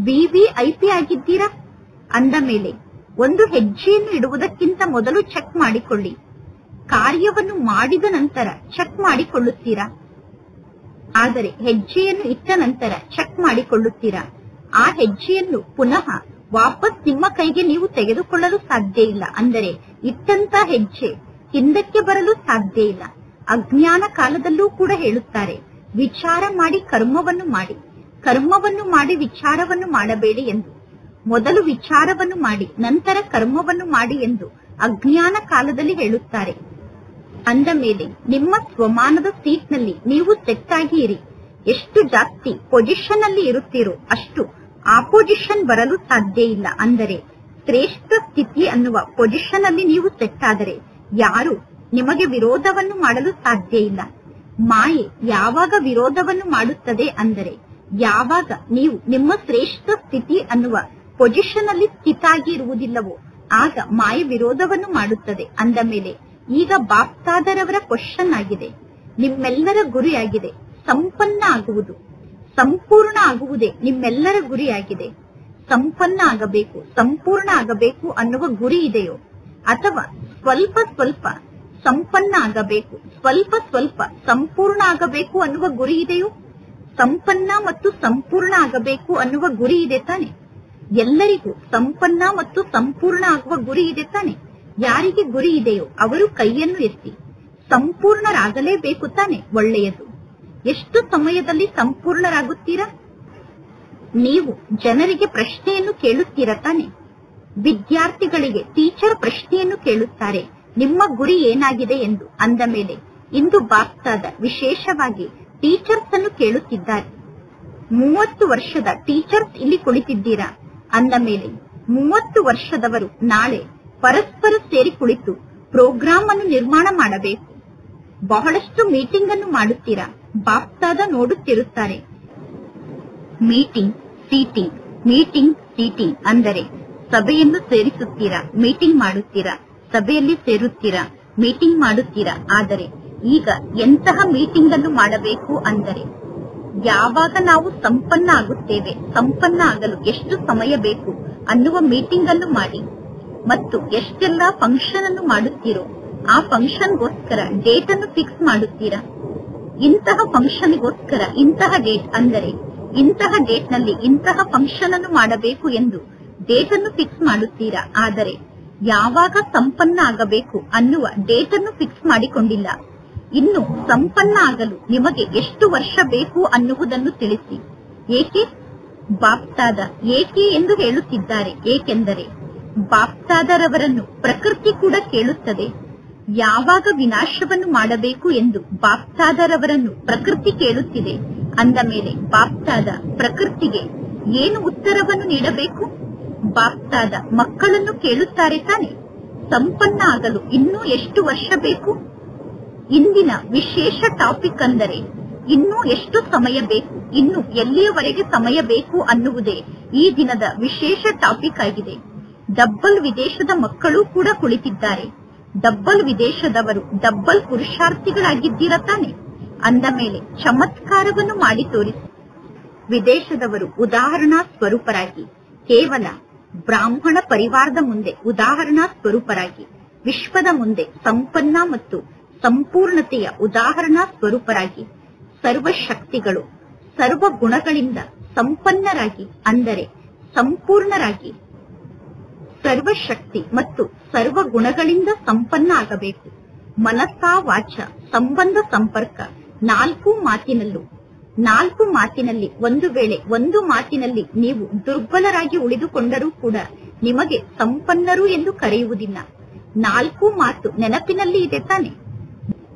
ವಿವಿಐಪಿ ಆಗಿದ್ದೀರಾ. ಅಂದ ಮೇಲೆ ಒಂದು ಹೆಜ್ಜೆಯನ್ನು ಇಡುವುದಕ್ಕಿಂತ ಮೊದಲು ಚೆಕ್ ಮಾಡಿಕೊಳ್ಳಿ. ಕಾರ್ಯವನ್ನು ಮಾಡಿದ ನಂತರ ಚೆಕ್ ಮಾಡಿಕೊಳ್ಳುತ್ತೀರಾ, ಆದರೆ ಹೆಜ್ಜೆಯನ್ನು ಇಟ್ಟ ನಂತರ ಚೆಕ್ ಮಾಡಿಕೊಳ್ಳುತ್ತೀರಾ. ಆ ಹೆಜ್ಜೆಯನ್ನು ಪುನಃ ವಾಪಸ್ ನಿಮ್ಮ ಕೈಗೆ ನೀವು ತೆಗೆದುಕೊಳ್ಳಲು ಸಾಧ್ಯ ಇಲ್ಲ. ಅಂದರೆ ಇಟ್ಟಂತ ಹೆಜ್ಜೆ ಹಿಂದಕ್ಕೆ ಬರಲು ಸಾಧ್ಯ ಇಲ್ಲ. ಅಜ್ಞಾನ ಕಾಲದಲ್ಲೂ ಕೂಡ ಹೇಳುತ್ತಾರೆ, ವಿಚಾರ ಮಾಡಿ ಕರ್ಮವನ್ನು ಮಾಡಿ, ಕರ್ಮವನ್ನು ಮಾಡಿ ವಿಚಾರವನ್ನು ಮಾಡಬೇಡಿ ಎಂದು. ಮೊದಲು ವಿಚಾರವನ್ನು ಮಾಡಿ ನಂತರ ಕರ್ಮವನ್ನು ಮಾಡಿ ಎಂದು ಅಜ್ಞಾನ ಕಾಲದಲ್ಲಿ ಹೇಳುತ್ತಾರೆ. ಅಂದ ಮೇಲೆ ನಿಮ್ಮ ಸ್ವಮಾನದ ಸೀಟ್ನಲ್ಲಿ ನೀವು ಸೆಟ್ ಆಗಿ ಇರಿ. ಎಷ್ಟು ಜಾಸ್ತಿ ಪೊಸಿಷನ್ ಅಲ್ಲಿ ಇರುತ್ತೀರೋ ಅಷ್ಟು ಆಪೋಸಿಷನ್ ಬರಲು ಸಾಧ್ಯ ಇಲ್ಲ. ಅಂದರೆ ಶ್ರೇಷ್ಠ ಸ್ಥಿತಿ ಅನ್ನುವ ಪೊಸಿಷನ್ ಅಲ್ಲಿ ನೀವು ಸೆಟ್ ಆದರೆ ಯಾರು ನಿಮಗೆ ವಿರೋಧವನ್ನು ಮಾಡಲು ಸಾಧ್ಯ ಇಲ್ಲ. ಮಾಯೆ ಯಾವಾಗ ವಿರೋಧವನ್ನು ಮಾಡುತ್ತದೆ ಅಂದರೆ ಯಾವಾಗ ನೀವು ನಿಮ್ಮ ಶ್ರೇಷ್ಠ ಸ್ಥಿತಿ ಅನ್ನುವ ಪೊಸಿಷನ್ ಅಲ್ಲಿ ಸ್ಥಿತಾಗಿ ಇರುವುದಿಲ್ಲವೋ ಆಗ ಮಾಯೆ ವಿರೋಧವನ್ನು ಮಾಡುತ್ತದೆ. ಅಂದ ಮೇಲೆ ಈಗ ಬಾಪ್ತಾದರವರ ಕ್ವಶನ್ ಆಗಿದೆ, ನಿಮ್ಮೆಲ್ಲರ ಗುರಿಯಾಗಿದೆ ಸಂಪನ್ನ ಆಗುವುದು, ಸಂಪೂರ್ಣ ಆಗುವುದೇ ನಿಮ್ಮೆಲ್ಲರ ಗುರಿಯಾಗಿದೆ. ಸಂಪನ್ನ ಆಗಬೇಕು, ಸಂಪೂರ್ಣ ಆಗಬೇಕು ಅನ್ನುವ ಗುರಿ ಇದೆಯೋ, ಅಥವಾ ಸ್ವಲ್ಪ ಸ್ವಲ್ಪ ಸಂಪನ್ನ ಆಗಬೇಕು, ಸ್ವಲ್ಪ ಸ್ವಲ್ಪ ಸಂಪೂರ್ಣ ಆಗಬೇಕು ಅನ್ನುವ ಗುರಿ ಇದೆಯೋ? ಸಂಪನ್ನ ಮತ್ತು ಸಂಪೂರ್ಣ ಆಗಬೇಕು ಅನ್ನುವ ಗುರಿ ಇದೆ ತಾನೆ. ಎಲ್ಲರಿಗೂ ಸಂಪನ್ನ ಮತ್ತು ಸಂಪೂರ್ಣ ಆಗುವ ಗುರಿ ಇದೆ ತಾನೆ. ಯಾರಿಗೆ ಗುರಿ ಇದೆಯೋ ಅವರು ಕೈಯನ್ನು ಎತ್ತಿ. ಸಂಪೂರ್ಣರಾಗಲೇಬೇಕು ತಾನೆ. ಒಳ್ಳೆಯದು. ಎಷ್ಟು ಸಮಯದಲ್ಲಿ ಸಂಪೂರ್ಣರಾಗುತ್ತೀರಾ? ನೀವು ಜನರಿಗೆ ಪ್ರಶ್ನೆಯನ್ನು ಕೇಳುತ್ತೀರಾ ತಾನೆ. ವಿದ್ಯಾರ್ಥಿಗಳಿಗೆ ಟೀಚರ್ ಪ್ರಶ್ನೆಯನ್ನು ಕೇಳುತ್ತಾರೆ, ನಿಮ್ಮ ಗುರಿ ಏನಾಗಿದೆ ಎಂದು. ಅಂದ ಮೇಲೆ ಇಂದು ಬಾಪ್ತಾದ ವಿಶೇಷವಾಗಿ ಟೀಚರ್ಸ್ ಅನ್ನು ಕೇಳುತ್ತಿದ್ದಾರೆ. 30 ವರ್ಷದ ಟೀಚರ್ಸ್ ಇಲ್ಲಿ ಕುಳಿತಿದ್ದೀರಾ. ಅಂದ ಮೇಲೆ 30 ವರ್ಷದವರು ನಾಳೆ ಪರಸ್ಪರ ಸೇರಿ ಕುಳಿತು ಪ್ರೋಗ್ರಾಮ್ ಅನ್ನು ನಿರ್ಮಾಣ ಮಾಡಬೇಕು. ಬಹಳಷ್ಟು ಮೀಟಿಂಗ್ ಅನ್ನು ಮಾಡುತ್ತೀರಾ. ಬಾಪ್ತಾದ ನೋಡುತ್ತಿರುತ್ತಾರೆ. ಮೀಟಿಂಗ್ ಸೀಟಿಂಗ್, ಮೀಟಿಂಗ್ ಸೀಟಿಂಗ್ ಅಂದರೆ ಸಭೆಯನ್ನು ಸೇರಿಸುತ್ತೀರಾ, ಮೀಟಿಂಗ್ ಮಾಡುತ್ತೀರಾ, ಸಭೆಯಲ್ಲಿ ಸೇರುತ್ತೀರಾ, ಮೀಟಿಂಗ್ ಮಾಡುತ್ತೀರಾ. ಆದರೆ ಈಗ ಎಂತಹ ಮೀಟಿಂಗ್ ಅನ್ನು ಮಾಡಬೇಕು ಅಂದರೆ ಯಾವಾಗ ನಾವು ಸಂಪನ್ನ ಆಗುತ್ತೇವೆ, ಸಂಪನ್ನ ಆಗಲು ಎಷ್ಟು ಸಮಯ ಬೇಕು ಅನ್ನುವ ಮೀಟಿಂಗ್ ಅನ್ನು ಮಾಡಿ. ಮತ್ತು ಎಷ್ಟೆಲ್ಲ ಫಂಕ್ಷನ್ ಅನ್ನು ಮಾಡುತ್ತೀರೋ ಆ ಫಂಕ್ಷನ್ಗೋಸ್ಕರ ಡೇಟ್ ಅನ್ನು ಫಿಕ್ಸ್ ಮಾಡುತ್ತೀರಾ. ಇಂತಹ ಫಂಕ್ಷನ್ಗೋಸ್ಕರ ಇಂತಹ ಡೇಟ್, ಅಂದರೆ ಇಂತಹ ಡೇಟ್ ನಲ್ಲಿ ಇಂತಹ ಫಂಕ್ಷನ್ ಅನ್ನು ಮಾಡಬೇಕು ಎಂದು ಡೇಟ್ ಅನ್ನು ಫಿಕ್ಸ್ ಮಾಡುತ್ತೀರಾ. ಆದರೆ ಯಾವಾಗ ಸಂಪನ್ನ ಆಗಬೇಕು ಅನ್ನುವ ಡೇಟ್ ಅನ್ನು ಫಿಕ್ಸ್ ಮಾಡಿಕೊಂಡಿಲ್ಲ. ಇನ್ನು ಸಂಪನ್ನ ಆಗಲು ನಿಮಗೆ ಎಷ್ಟು ವರ್ಷ ಬೇಕು ಅನ್ನುವುದನ್ನು ತಿಳಿಸಿ. ಏಕೆ ಬಾಪ್ತಾದ ಏಕೆ ಎಂದು ಹೇಳುತ್ತಿದ್ದಾರೆ? ಏಕೆಂದರೆ ಬಾಪ್ತಾದರವರನ್ನು ಪ್ರಕೃತಿ ಕೂಡ ಕೇಳುತ್ತದೆ. ಯಾವಾಗ ವಿನಾಶವನ್ನು ಮಾಡಬೇಕು ಎಂದು ಬಾಪ್ತಾದರವರನ್ನು ಪ್ರಕೃತಿ ಕೇಳುತ್ತಿದೆ. ಅಂದ ಮೇಲೆ ಬಾಪ್ತಾದ ಪ್ರಕೃತಿಗೆ ಏನು ಉತ್ತರವನ್ನು ನೀಡಬೇಕು? ಬಾಪ್ತಾದ ಮಕ್ಕಳನ್ನು ಕೇಳುತ್ತಾರೆ ತಾನೆ, ಸಂಪನ್ನ ಆಗಲು ಇನ್ನೂ ಎಷ್ಟು ವರ್ಷ ಬೇಕು? ಇಂದಿನ ವಿಶೇಷ ಟಾಪಿಕ್ ಅಂದರೆ ಇನ್ನೂ ಎಷ್ಟು ಸಮಯ ಬೇಕು, ಇನ್ನು ಎಲ್ಲಿಯವರೆಗೆ ಸಮಯ ಬೇಕು ಅನ್ನುವುದೇ ಈ ದಿನದ ವಿಶೇಷ ಟಾಪಿಕ್ ಆಗಿದೆ. ಡಬ್ಬಲ್ ವಿದೇಶದ ಮಕ್ಕಳು ಕೂಡ ಕುಳಿತಿದ್ದಾರೆ. ಡಬ್ಬಲ್ ವಿದೇಶದವರು ಡಬ್ಬಲ್ ಪುರುಷಾರ್ಥಿಗಳಾಗಿದ್ದೀರ ತಾನೆ. ಅಂದ ಮೇಲೆ ಚಮತ್ಕಾರವನ್ನು ಮಾಡಿ ತೋರಿಸಿ. ವಿದೇಶದವರು ಉದಾಹರಣಾ ಸ್ವರೂಪರಾಗಿ, ಕೇವಲ ಬ್ರಾಹ್ಮಣ ಪರಿವಾರದ ಮುಂದೆ ಉದಾಹರಣಾ ಸ್ವರೂಪರಾಗಿ, ವಿಶ್ವದ ಮುಂದೆ ಸಂಪನ್ನ ಮತ್ತು ಸಂಪೂರ್ಣತೆಯ ಉದಾಹರಣಾ ಸ್ವರೂಪರಾಗಿ, ಸರ್ವ ಶಕ್ತಿಗಳು ಸರ್ವ ಗುಣಗಳಿಂದ ಸಂಪನ್ನರಾಗಿ, ಅಂದರೆ ಸಂಪೂರ್ಣರಾಗಿ, ಸರ್ವಶಕ್ತಿ ಮತ್ತು ಸರ್ವ ಗುಣಗಳಿಂದ ಸಂಪನ್ನ ಆಗಬೇಕು. ಮನಸ್ಸ ವಾಚ ಸಂಬಂಧ ಸಂಪರ್ಕ 4 ಮಾತಿನಲ್ಲಿ ಒಂದು ವೇಳೆ ಒಂದು ಮಾತಿನಲ್ಲಿ ನೀವು ದುರ್ಬಲರಾಗಿ ಉಳಿದುಕೊಂಡರೂ ಕೂಡ ನಿಮಗೆ ಸಂಪನ್ನರು ಎಂದು ಕರೆಯುವುದಿಲ್ಲ. 4 ಮಾತು ನೆನಪಿನಲ್ಲಿ ಇದೆ ತಾನೆ.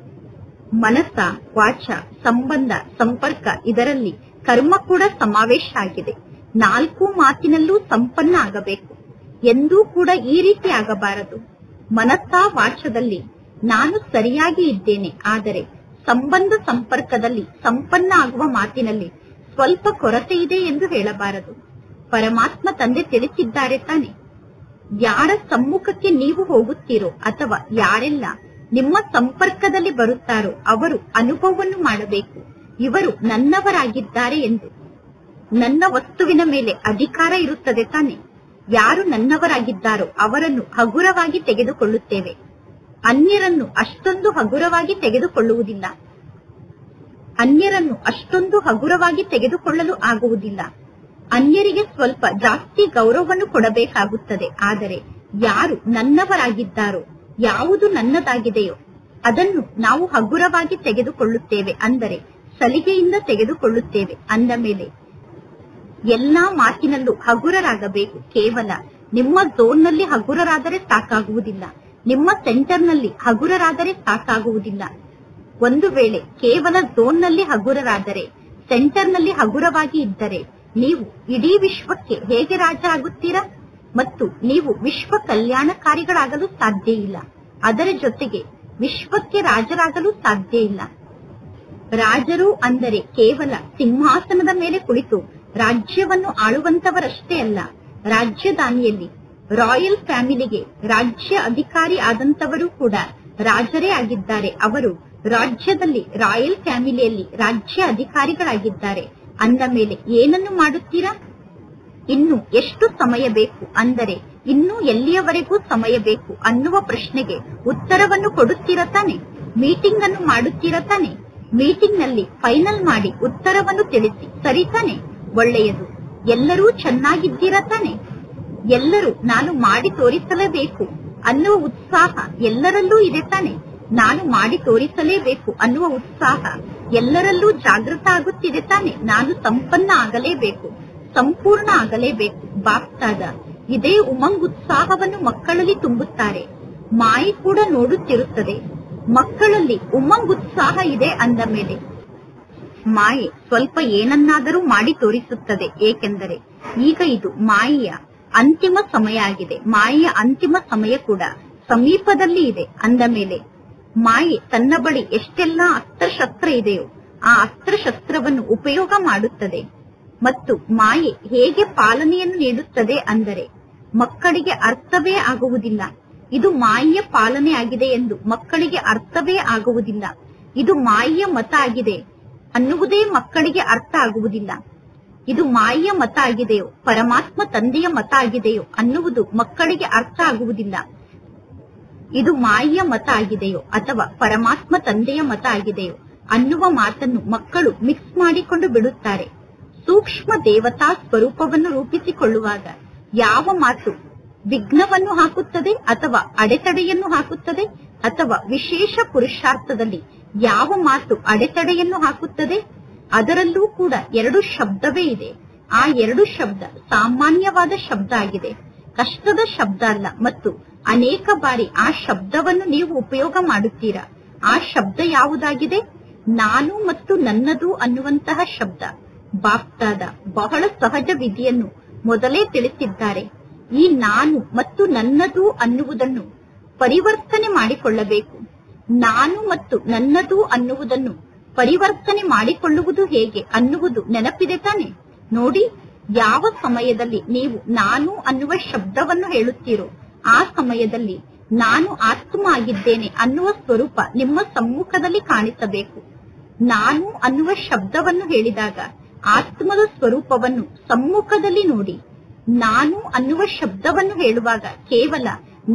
ಮನಸ್ಸ ವಾಚ ಸಂಬಂಧ ಸಂಪರ್ಕ, ಇದರಲ್ಲಿ ಕರ್ಮ ಕೂಡ ಸಮಾವೇಶ ಆಗಿದೆ. 4 ಮಾತಿನಲ್ಲೂ ಸಂಪನ್ನ ಆಗಬೇಕು. ಎಂದೂ ಕೂಡ ಈ ರೀತಿ ಆಗಬಾರದು. ಮನಸ್ಸ ವಾಚದಲ್ಲಿ ನಾನು ಸರಿಯಾಗಿ ಇದ್ದೇನೆ, ಆದರೆ ಸಂಬಂಧ ಸಂಪರ್ಕದಲ್ಲಿ ಸಂಪನ್ನ ಆಗುವ ಮಾತಿನಲ್ಲಿ ಸ್ವಲ್ಪ ಕೊರತೆ ಇದೆ ಎಂದು ಹೇಳಬಾರದು. ಪರಮಾತ್ಮ ತಂದೆ ತಿಳಿಸಿದ್ದಾರೆ ತಾನೆ. ಯಾರ ಸಮ್ಮುಖಕ್ಕೆ ನೀವು ಹೋಗುತ್ತೀರೋ ಅಥವಾ ಯಾರೆಲ್ಲ ನಿಮ್ಮ ಸಂಪರ್ಕದಲ್ಲಿ ಬರುತ್ತಾರೋ ಅವರು ಅನುಭವವನ್ನು ಮಾಡಬೇಕು, ಇವರು ನನ್ನವರಾಗಿದ್ದಾರೆ ಎಂದು. ನನ್ನ ವಸ್ತುವಿನ ಮೇಲೆ ಅಧಿಕಾರ ಇರುತ್ತದೆ ತಾನೆ. ಯಾರು ನನ್ನವರಾಗಿದ್ದಾರೋ ಅವರನ್ನು ಹಗುರವಾಗಿ ತೆಗೆದುಕೊಳ್ಳುತ್ತೇವೆ. ಅನ್ಯರನ್ನು ಅಷ್ಟೊಂದು ಹಗುರವಾಗಿ ತೆಗೆದುಕೊಳ್ಳುವುದಿಲ್ಲ. ಅನ್ಯರನ್ನು ಅಷ್ಟೊಂದು ಹಗುರವಾಗಿ ತೆಗೆದುಕೊಳ್ಳಲು ಆಗುವುದಿಲ್ಲ. ಅನ್ಯರಿಗೆ ಸ್ವಲ್ಪ ಜಾಸ್ತಿ ಗೌರವವನ್ನು ಕೊಡಬೇಕಾಗುತ್ತದೆ. ಆದರೆ ಯಾರು ನನ್ನವರಾಗಿದ್ದಾರೋ, ಯಾವುದು ನನ್ನದಾಗಿದೆಯೋ ಅದನ್ನು ನಾವು ಹಗುರವಾಗಿ ತೆಗೆದುಕೊಳ್ಳುತ್ತೇವೆ, ಅಂದರೆ ಸಲಿಗೆಯಿಂದ ತೆಗೆದುಕೊಳ್ಳುತ್ತೇವೆ. ಅಂದ ಮೇಲೆ ಎಲ್ಲಾ ಮಾತಿನಲ್ಲೂ ಹಗುರರಾಗಬೇಕು. ಕೇವಲ ನಿಮ್ಮ ಝೋನ್ನಲ್ಲಿ ಹಗುರರಾದರೆ ಸಾಕಾಗುವುದಿಲ್ಲ, ನಿಮ್ಮ ಸೆಂಟರ್ನಲ್ಲಿ ಹಗುರರಾದರೆ ಸಾಕಾಗುವುದಿಲ್ಲ. ಒಂದು ವೇಳೆ ಕೇವಲ ಝೋನ್ನಲ್ಲಿ ಹಗುರರಾದರೆ, ಸೆಂಟರ್ನಲ್ಲಿ ಹಗುರವಾಗಿ ಇದ್ದರೆ ನೀವು ಇಡೀ ವಿಶ್ವಕ್ಕೆ ಹೇಗೆ ರಾಜ ಆಗುತ್ತೀರಾ? ಮತ್ತು ನೀವು ವಿಶ್ವ ಕಲ್ಯಾಣಕಾರಿಗಳಾಗಲು ಸಾಧ್ಯ ಇಲ್ಲ. ಅದರ ಜೊತೆಗೆ ವಿಶ್ವಕ್ಕೆ ರಾಜರಾಗಲು ಸಾಧ್ಯ ಇಲ್ಲ. ರಾಜರು ಅಂದರೆ ಕೇವಲ ಸಿಂಹಾಸನದ ಮೇಲೆ ಕುಳಿತು ರಾಜ್ಯವನ್ನು ಆಳುವಂತವರಷ್ಟೇ ಅಲ್ಲ. ರಾಜ್ಯದಾನಿಯಲ್ಲಿ ರಾಯಲ್ ಫ್ಯಾಮಿಲಿಗೆ ರಾಜ್ಯ ಅಧಿಕಾರಿ ಆದಂತವರು ಕೂಡ ರಾಜರೇ ಆಗಿದ್ದಾರೆ. ಅವರು ರಾಜ್ಯದಲ್ಲಿ ರಾಯಲ್ ಫ್ಯಾಮಿಲಿಯಲ್ಲಿ ರಾಜ್ಯ ಅಧಿಕಾರಿಗಳಾಗಿದ್ದಾರೆ. ಅಂದ ಮೇಲೆ ಏನನ್ನು ಮಾಡುತ್ತೀರಾ? ಇನ್ನು ಎಷ್ಟು ಸಮಯ ಬೇಕು, ಅಂದರೆ ಇನ್ನೂ ಎಲ್ಲಿಯವರೆಗೂ ಸಮಯ ಬೇಕು ಅನ್ನುವ ಪ್ರಶ್ನೆಗೆ ಉತ್ತರವನ್ನು ಕೊಡುತ್ತೀರಾ ತಾನೆ. ಮೀಟಿಂಗ್ ಅನ್ನು ಮಾಡುತ್ತೀರಾ ತಾನೆ. ಮೀಟಿಂಗ್ ನಲ್ಲಿ ಫೈನಲ್ ಮಾಡಿ ಉತ್ತರವನ್ನು ತಿಳಿಸಿ, ಸರಿ ತಾನೆ? ಒಳ್ಳೆಯದು. ಎಲ್ಲರೂ ಚೆನ್ನಾಗಿದ್ದೀರಾ ತಾನೆ. ಎಲ್ಲರೂ ನಾನು ಮಾಡಿ ತೋರಿಸಲೇಬೇಕು ಅನ್ನುವ ಉತ್ಸಾಹ ಎಲ್ಲರಲ್ಲೂ ಇದೆ ತಾನೆ. ನಾನು ಮಾಡಿ ತೋರಿಸಲೇಬೇಕು ಅನ್ನುವ ಉತ್ಸಾಹ ಎಲ್ಲರಲ್ಲೂ ಜಾಗೃತ ಆಗುತ್ತಿದೆ ತಾನೆ. ನಾನು ಸಂಪನ್ನ ಆಗಲೇಬೇಕು, ಸಂಪೂರ್ಣ ಆಗಲೇಬೇಕು. ಬಾಪ್ತಾದ ಇದೇ ಉಮಂಗ್ ಉತ್ಸಾಹವನ್ನು ಮಕ್ಕಳಲ್ಲಿ ತುಂಬುತ್ತಾರೆ. ಮಾಯಿ ಕೂಡ ನೋಡುತ್ತಿರುತ್ತದೆ. ಮಕ್ಕಳಲ್ಲಿ ಉಮಂಗ್ ಉತ್ಸಾಹ ಇದೆ ಅಂದ ಮೇಲೆ ಮಾಯೆ ಸ್ವಲ್ಪ ಏನನ್ನಾದರೂ ಮಾಡಿ ತೋರಿಸುತ್ತದೆ. ಏಕೆಂದರೆ ಈಗ ಇದು ಮಾಯೆಯ ಅಂತಿಮ ಸಮಯ ಆಗಿದೆ. ಮಾಯೆಯ ಅಂತಿಮ ಸಮಯ ಕೂಡ ಸಮೀಪದಲ್ಲಿ ಇದೆ. ಅಂದ ಮೇಲೆ ಮಾಯೆ ತನ್ನ ಬಳಿ ಎಷ್ಟೆಲ್ಲಾ ಅಸ್ತ್ರಶಸ್ತ್ರ ಇದೆಯೋ ಆ ಅಸ್ತ್ರಶಸ್ತ್ರವನ್ನು ಉಪಯೋಗ ಮಾಡುತ್ತದೆ. ಮತ್ತು ಮಾಯೆ ಹೇಗೆ ಪಾಲನೆಯನ್ನು ನೀಡುತ್ತದೆ ಅಂದರೆ ಮಕ್ಕಳಿಗೆ ಅರ್ಥವೇ ಆಗುವುದಿಲ್ಲ. ಇದು ಮಾಯೆಯ ಪಾಲನೆ ಆಗಿದೆ ಎಂದು ಮಕ್ಕಳಿಗೆ ಅರ್ಥವೇ ಆಗುವುದಿಲ್ಲ. ಇದು ಮಾಯೆಯ ಮತ ಆಗಿದೆ ಅನ್ನುವುದೇ ಮಕ್ಕಳಿಗೆ ಅರ್ಥ ಆಗುವುದಿಲ್ಲ. ಇದು ಮಾಯೆಯ ಮತ ಆಗಿದೆಯೋ ಪರಮಾತ್ಮ ತಂದೆಯ ಮತ ಆಗಿದೆಯೋ ಅನ್ನುವುದು ಮಕ್ಕಳಿಗೆ ಅರ್ಥ ಆಗುವುದಿಲ್ಲ. ಇದು ಮಾಯೆಯ ಮತ ಆಗಿದೆಯೋ ಅಥವಾ ಪರಮಾತ್ಮ ತಂದೆಯ ಮತ ಆಗಿದೆಯೋ ಅನ್ನುವ ಮಾತನ್ನು ಮಕ್ಕಳು ಮಿಕ್ಸ್ ಮಾಡಿಕೊಂಡು ಬಿಡುತ್ತಾರೆ. ಸೂಕ್ಷ್ಮ ದೇವತಾ ಸ್ವರೂಪವನ್ನು ರೂಪಿಸಿಕೊಳ್ಳುವಾಗ ಯಾವ ಮಾತು ವಿಘ್ನವನ್ನು ಹಾಕುತ್ತದೆ ಅಥವಾ ಅಡೆತಡೆಯನ್ನು ಹಾಕುತ್ತದೆ, ಅಥವಾ ವಿಶೇಷ ಪುರುಷಾರ್ಥದಲ್ಲಿ ಯಾವ ಮಾತು ಅಡೆತಡೆಯನ್ನು ಹಾಕುತ್ತದೆ, ಅದರಲ್ಲೂ ಕೂಡ ಎರಡು ಶಬ್ದವೇ ಇದೆ. ಆ ಎರಡು ಶಬ್ದ ಸಾಮಾನ್ಯವಾದ ಶಬ್ದ ಆಗಿದೆ, ಕಷ್ಟದ ಶಬ್ದ ಅಲ್ಲ. ಮತ್ತು ಅನೇಕ ಬಾರಿ ಆ ಶಬ್ದವನ್ನು ನೀವು ಉಪಯೋಗ ಮಾಡುತ್ತೀರಾ. ಆ ಶಬ್ದ ಯಾವುದಾಗಿದೆ? ನಾನು ಮತ್ತು ನನ್ನದು ಅನ್ನುವಂತಹ ಶಬ್ದ. ಬಾಪ್ತಾದ ಬಹಳ ಸಹಜ ವಿಧಿಯನ್ನು ಮೊದಲೇ ತಿಳಿಸಿದ್ದಾರೆ. ಈ ನಾನು ಮತ್ತು ನನ್ನದು ಅನ್ನುವುದನ್ನು ಪರಿವರ್ತನೆ ಮಾಡಿಕೊಳ್ಳಬೇಕು. ನಾನು ಮತ್ತು ನನ್ನದು ಅನ್ನುವುದನ್ನು ಪರಿವರ್ತನೆ ಮಾಡಿಕೊಳ್ಳುವುದು ಹೇಗೆ ಅನ್ನುವುದು ನೆನಪಿದೆ ತಾನೆ. ನೋಡಿ, ಯಾವ ಸಮಯದಲ್ಲಿ ನೀವು ನಾನು ಅನ್ನುವ ಶಬ್ದವನ್ನು ಹೇಳುತ್ತೀರೋ ಆ ಸಮಯದಲ್ಲಿ ನಾನು ಆತ್ಮ ಆಗಿದ್ದೇನೆ ಅನ್ನುವ ಸ್ವರೂಪ ನಿಮ್ಮ ಸಮ್ಮುಖದಲ್ಲಿ ಕಾಣಿಸಬೇಕು. ನಾನು ಅನ್ನುವ ಶಬ್ದವನ್ನು ಹೇಳಿದಾಗ ಆತ್ಮದ ಸ್ವರೂಪವನ್ನು ಸಮ್ಮುಖದಲ್ಲಿ ನೋಡಿ. ನಾನು ಅನ್ನುವ ಶಬ್ದವನ್ನು ಹೇಳುವಾಗ ಕೇವಲ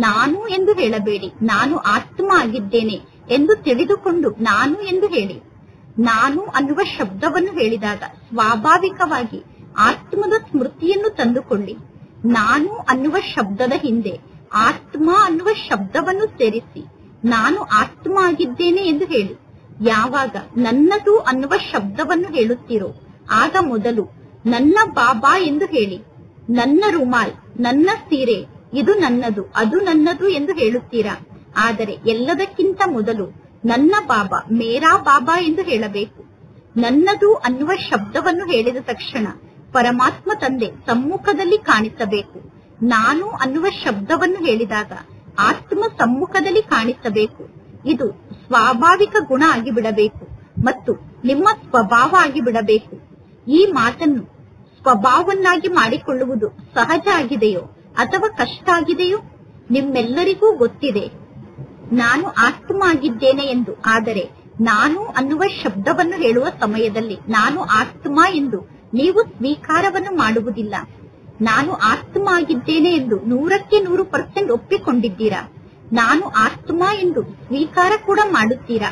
ನಾನು ಎಂದು ಹೇಳಬೇಡಿ, ನಾನು ಆತ್ಮ ಆಗಿದ್ದೇನೆ ಎಂದು ತಿಳಿದುಕೊಂಡು ನಾನು ಎಂದು ಹೇಳಿ. ನಾನು ಅನ್ನುವ ಶಬ್ದವನ್ನು ಹೇಳಿದಾಗ ಸ್ವಾಭಾವಿಕವಾಗಿ ಆತ್ಮದ ಸ್ಮೃತಿಯನ್ನು ತಂದುಕೊಳ್ಳಿ. ನಾನು ಅನ್ನುವ ಶಬ್ದದ ಹಿಂದೆ ಆತ್ಮ ಅನ್ನುವ ಶಬ್ದವನ್ನು ಸೇರಿಸಿ ನಾನು ಆತ್ಮ ಆಗಿದ್ದೇನೆ ಎಂದು ಹೇಳಿ. ಯಾವಾಗ ನನ್ನದು ಅನ್ನುವ ಶಬ್ದವನ್ನು ಹೇಳುತ್ತೀರೋ ಆಗ ಮೊದಲು ನನ್ನ ಬಾಬಾ ಎಂದು ಹೇಳಿ. ನನ್ನ ರುಮಾಲ್, ನನ್ನ ಸೀರೆ, ಇದು ನನ್ನದು, ಅದು ನನ್ನದು ಎಂದು ಹೇಳುತ್ತೀರಾ. ಆದರೆ ಎಲ್ಲದಕ್ಕಿಂತ ಮೊದಲು ನನ್ನ ಬಾಬಾ, ಮೇರಾ ಬಾಬಾ ಎಂದು ಹೇಳಬೇಕು. ನನ್ನದು ಅನ್ನುವ ಶಬ್ದವನ್ನು ಹೇಳಿದ ತಕ್ಷಣ ಪರಮಾತ್ಮ ತಂದೆ ಸಮ್ಮುಖದಲ್ಲಿ ಕಾಣಿಸಬೇಕು. ನಾನು ಅನ್ನುವ ಶಬ್ದವನ್ನು ಹೇಳಿದಾಗ ಆತ್ಮ ಸಮ್ಮುಖದಲ್ಲಿ ಕಾಣಿಸಬೇಕು. ಇದು ಸ್ವಾಭಾವಿಕ ಗುಣ ಆಗಿಬಿಡಬೇಕು ಮತ್ತು ನಿಮ್ಮ ಸ್ವಭಾವ ಆಗಿಬಿಡಬೇಕು. ಈ ಮಾತನ್ನು ಸ್ವಭಾವವನ್ನಾಗಿ ಮಾಡಿಕೊಳ್ಳುವುದು ಸಹಜ ಆಗಿದೆಯೋ ಅಥವಾ ಕಷ್ಟ ಆಗಿದೆಯೋ? ನಿಮ್ಮೆಲ್ಲರಿಗೂ ಗೊತ್ತಿದೆ ನಾನು ಆತ್ಮ ಆಗಿದ್ದೇನೆ ಎಂದು. ಆದರೆ ನಾನು ಅನ್ನುವ ಶಬ್ದವನ್ನು ಹೇಳುವ ಸಮಯದಲ್ಲಿ ನಾನು ಆತ್ಮ ಎಂದು ನೀವು ಸ್ವೀಕಾರವನ್ನು ಮಾಡುವುದಿಲ್ಲ. ನಾನು ಆತ್ಮ ಆಗಿದ್ದೇನೆ ಎಂದು 100% ಒಪ್ಪಿಕೊಂಡಿದ್ದೀರಾ. ನಾನು ಆತ್ಮ ಎಂದು ಸ್ವೀಕಾರ ಕೂಡ ಮಾಡುತ್ತೀರಾ.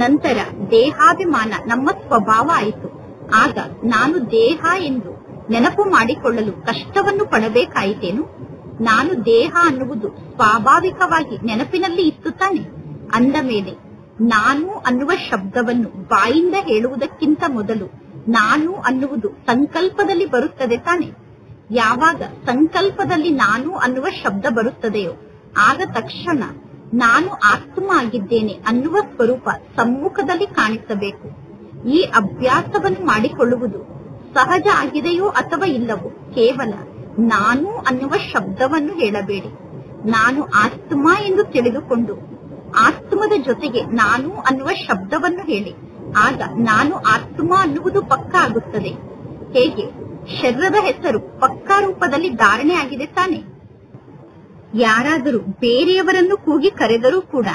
ನಂತರ ದೇಹಾಭಿಮಾನ ನಮ್ಮ ಸ್ವಭಾವ ಆಯಿತು. ಆಗ ನಾನು ದೇಹ ಎಂದು ನೆನಪು ಮಾಡಿಕೊಳ್ಳಲು ಕಷ್ಟವನ್ನು ಪಡಬೇಕಾಯಿತೇನು? ನಾನು ದೇಹ ಅನ್ನುವುದು ಸ್ವಾಭಾವಿಕವಾಗಿ ನೆನಪಿನಲ್ಲಿ ಇತ್ತು ತಾನೆ. ಅಂದ ಮೇಲೆ ನಾನು ಅನ್ನುವ ಶಬ್ದವನ್ನು ಬಾಯಿಂದ ಹೇಳುವುದಕ್ಕಿಂತ ಮೊದಲು ನಾನು ಅನ್ನುವುದು ಸಂಕಲ್ಪದಲ್ಲಿ ಬರುತ್ತದೆ ತಾನೆ. ಯಾವಾಗ ಸಂಕಲ್ಪದಲ್ಲಿ ನಾನು ಅನ್ನುವ ಶಬ್ದ ಬರುತ್ತದೆಯೋ ಆಗ ತಕ್ಷಣ ನಾನು ಆತ್ಮ ಆಗಿದ್ದೇನೆ ಅನ್ನುವ ಸ್ವರೂಪ ಸಮ್ಮುಖದಲ್ಲಿ ಕಾಣಿಸಬೇಕು. ಈ ಅಭ್ಯಾಸವನ್ನು ಮಾಡಿಕೊಳ್ಳುವುದು ಸಹಜ ಆಗಿದೆಯೋ ಅಥವಾ ಇಲ್ಲವೋ? ಕೇವಲ ನಾನು ಅನ್ನುವ ಶಬ್ದವನ್ನು ಹೇಳಬೇಡಿ. ನಾನು ಆತ್ಮ ಎಂದು ತಿಳಿದುಕೊಂಡು ಆತ್ಮದ ಜೊತೆಗೆ ನಾನು ಅನ್ನುವ ಶಬ್ದವನ್ನು ಹೇಳಿ. ಆಗ ನಾನು ಆತ್ಮ ಅನ್ನುವುದು ಪಕ್ಕಾ ಆಗುತ್ತದೆ. ಹೇಗೆ ಶರೀರದ ಹೆಸರು ಪಕ್ಕಾ ರೂಪದಲ್ಲಿ ಧಾರಣೆ ಆಗಿದೆ ತಾನೆ. ಯಾರಾದರೂ ಬೇರೆಯವರನ್ನು ಕೂಗಿ ಕರೆದರೂ ಕೂಡ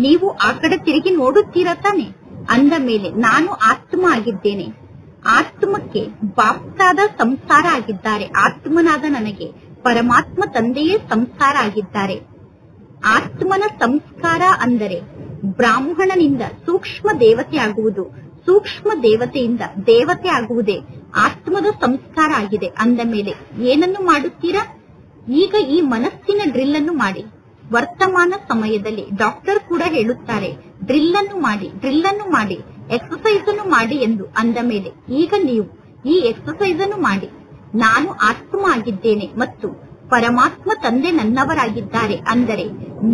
ನೀವು ಆ ಕಡೆ ತಿರುಗಿ ನೋಡುತ್ತೀರಾ ತಾನೆ. ಅಂದ ಮೇಲೆ ನಾನು ಆತ್ಮ ಆಗಿದ್ದೇನೆ. ಆತ್ಮಕ್ಕೆ ಬಾಪ್ತಾದ ಸಂಸಾರ ಆಗಿದ್ದಾರೆ. ಆತ್ಮನಾದ ನನಗೆ ಪರಮಾತ್ಮ ತಂದೆಯೇ ಸಂಸಾರ ಆಗಿದ್ದಾರೆ. ಆತ್ಮನ ಸಂಸ್ಕಾರ ಅಂದರೆ ಬ್ರಾಹ್ಮಣನಿಂದ ಸೂಕ್ಷ್ಮ ದೇವತೆ ಆಗುವುದು, ಸೂಕ್ಷ್ಮ ದೇವತೆಯಿಂದ ದೇವತೆ ಆಗುವುದೇ ಆತ್ಮದ ಸಂಸ್ಕಾರ ಆಗಿದೆ. ಅಂದ ಮೇಲೆ ಏನನ್ನು ಮಾಡುತ್ತೀರಾ? ಈಗ ಈ ಮನಸ್ಸಿನ ಡ್ರಿಲ್ ಅನ್ನು ಮಾಡಿ. ವರ್ತಮಾನ ಸಮಯದಲ್ಲಿ ಡಾಕ್ಟರ್ ಕೂಡ ಹೇಳುತ್ತಾರೆ ಡ್ರಿಲ್ ಅನ್ನು ಮಾಡಿ, ಡ್ರಿಲ್ ಅನ್ನು ಮಾಡಿ, ಎಕ್ಸರ್ಸೈಸ್ ಅನ್ನು ಮಾಡಿ ಎಂದು. ಅಂದ ಮೇಲೆ ಈಗ ನೀವು ಈ ಎಕ್ಸರ್ಸೈಸ್ ಅನ್ನು ಮಾಡಿ. ನಾನು ಆತ್ಮ ಆಗಿದ್ದೇನೆ ಮತ್ತು ಪರಮಾತ್ಮ ತಂದೆ ನನ್ನವರಾಗಿದ್ದಾರೆ ಅಂದರೆ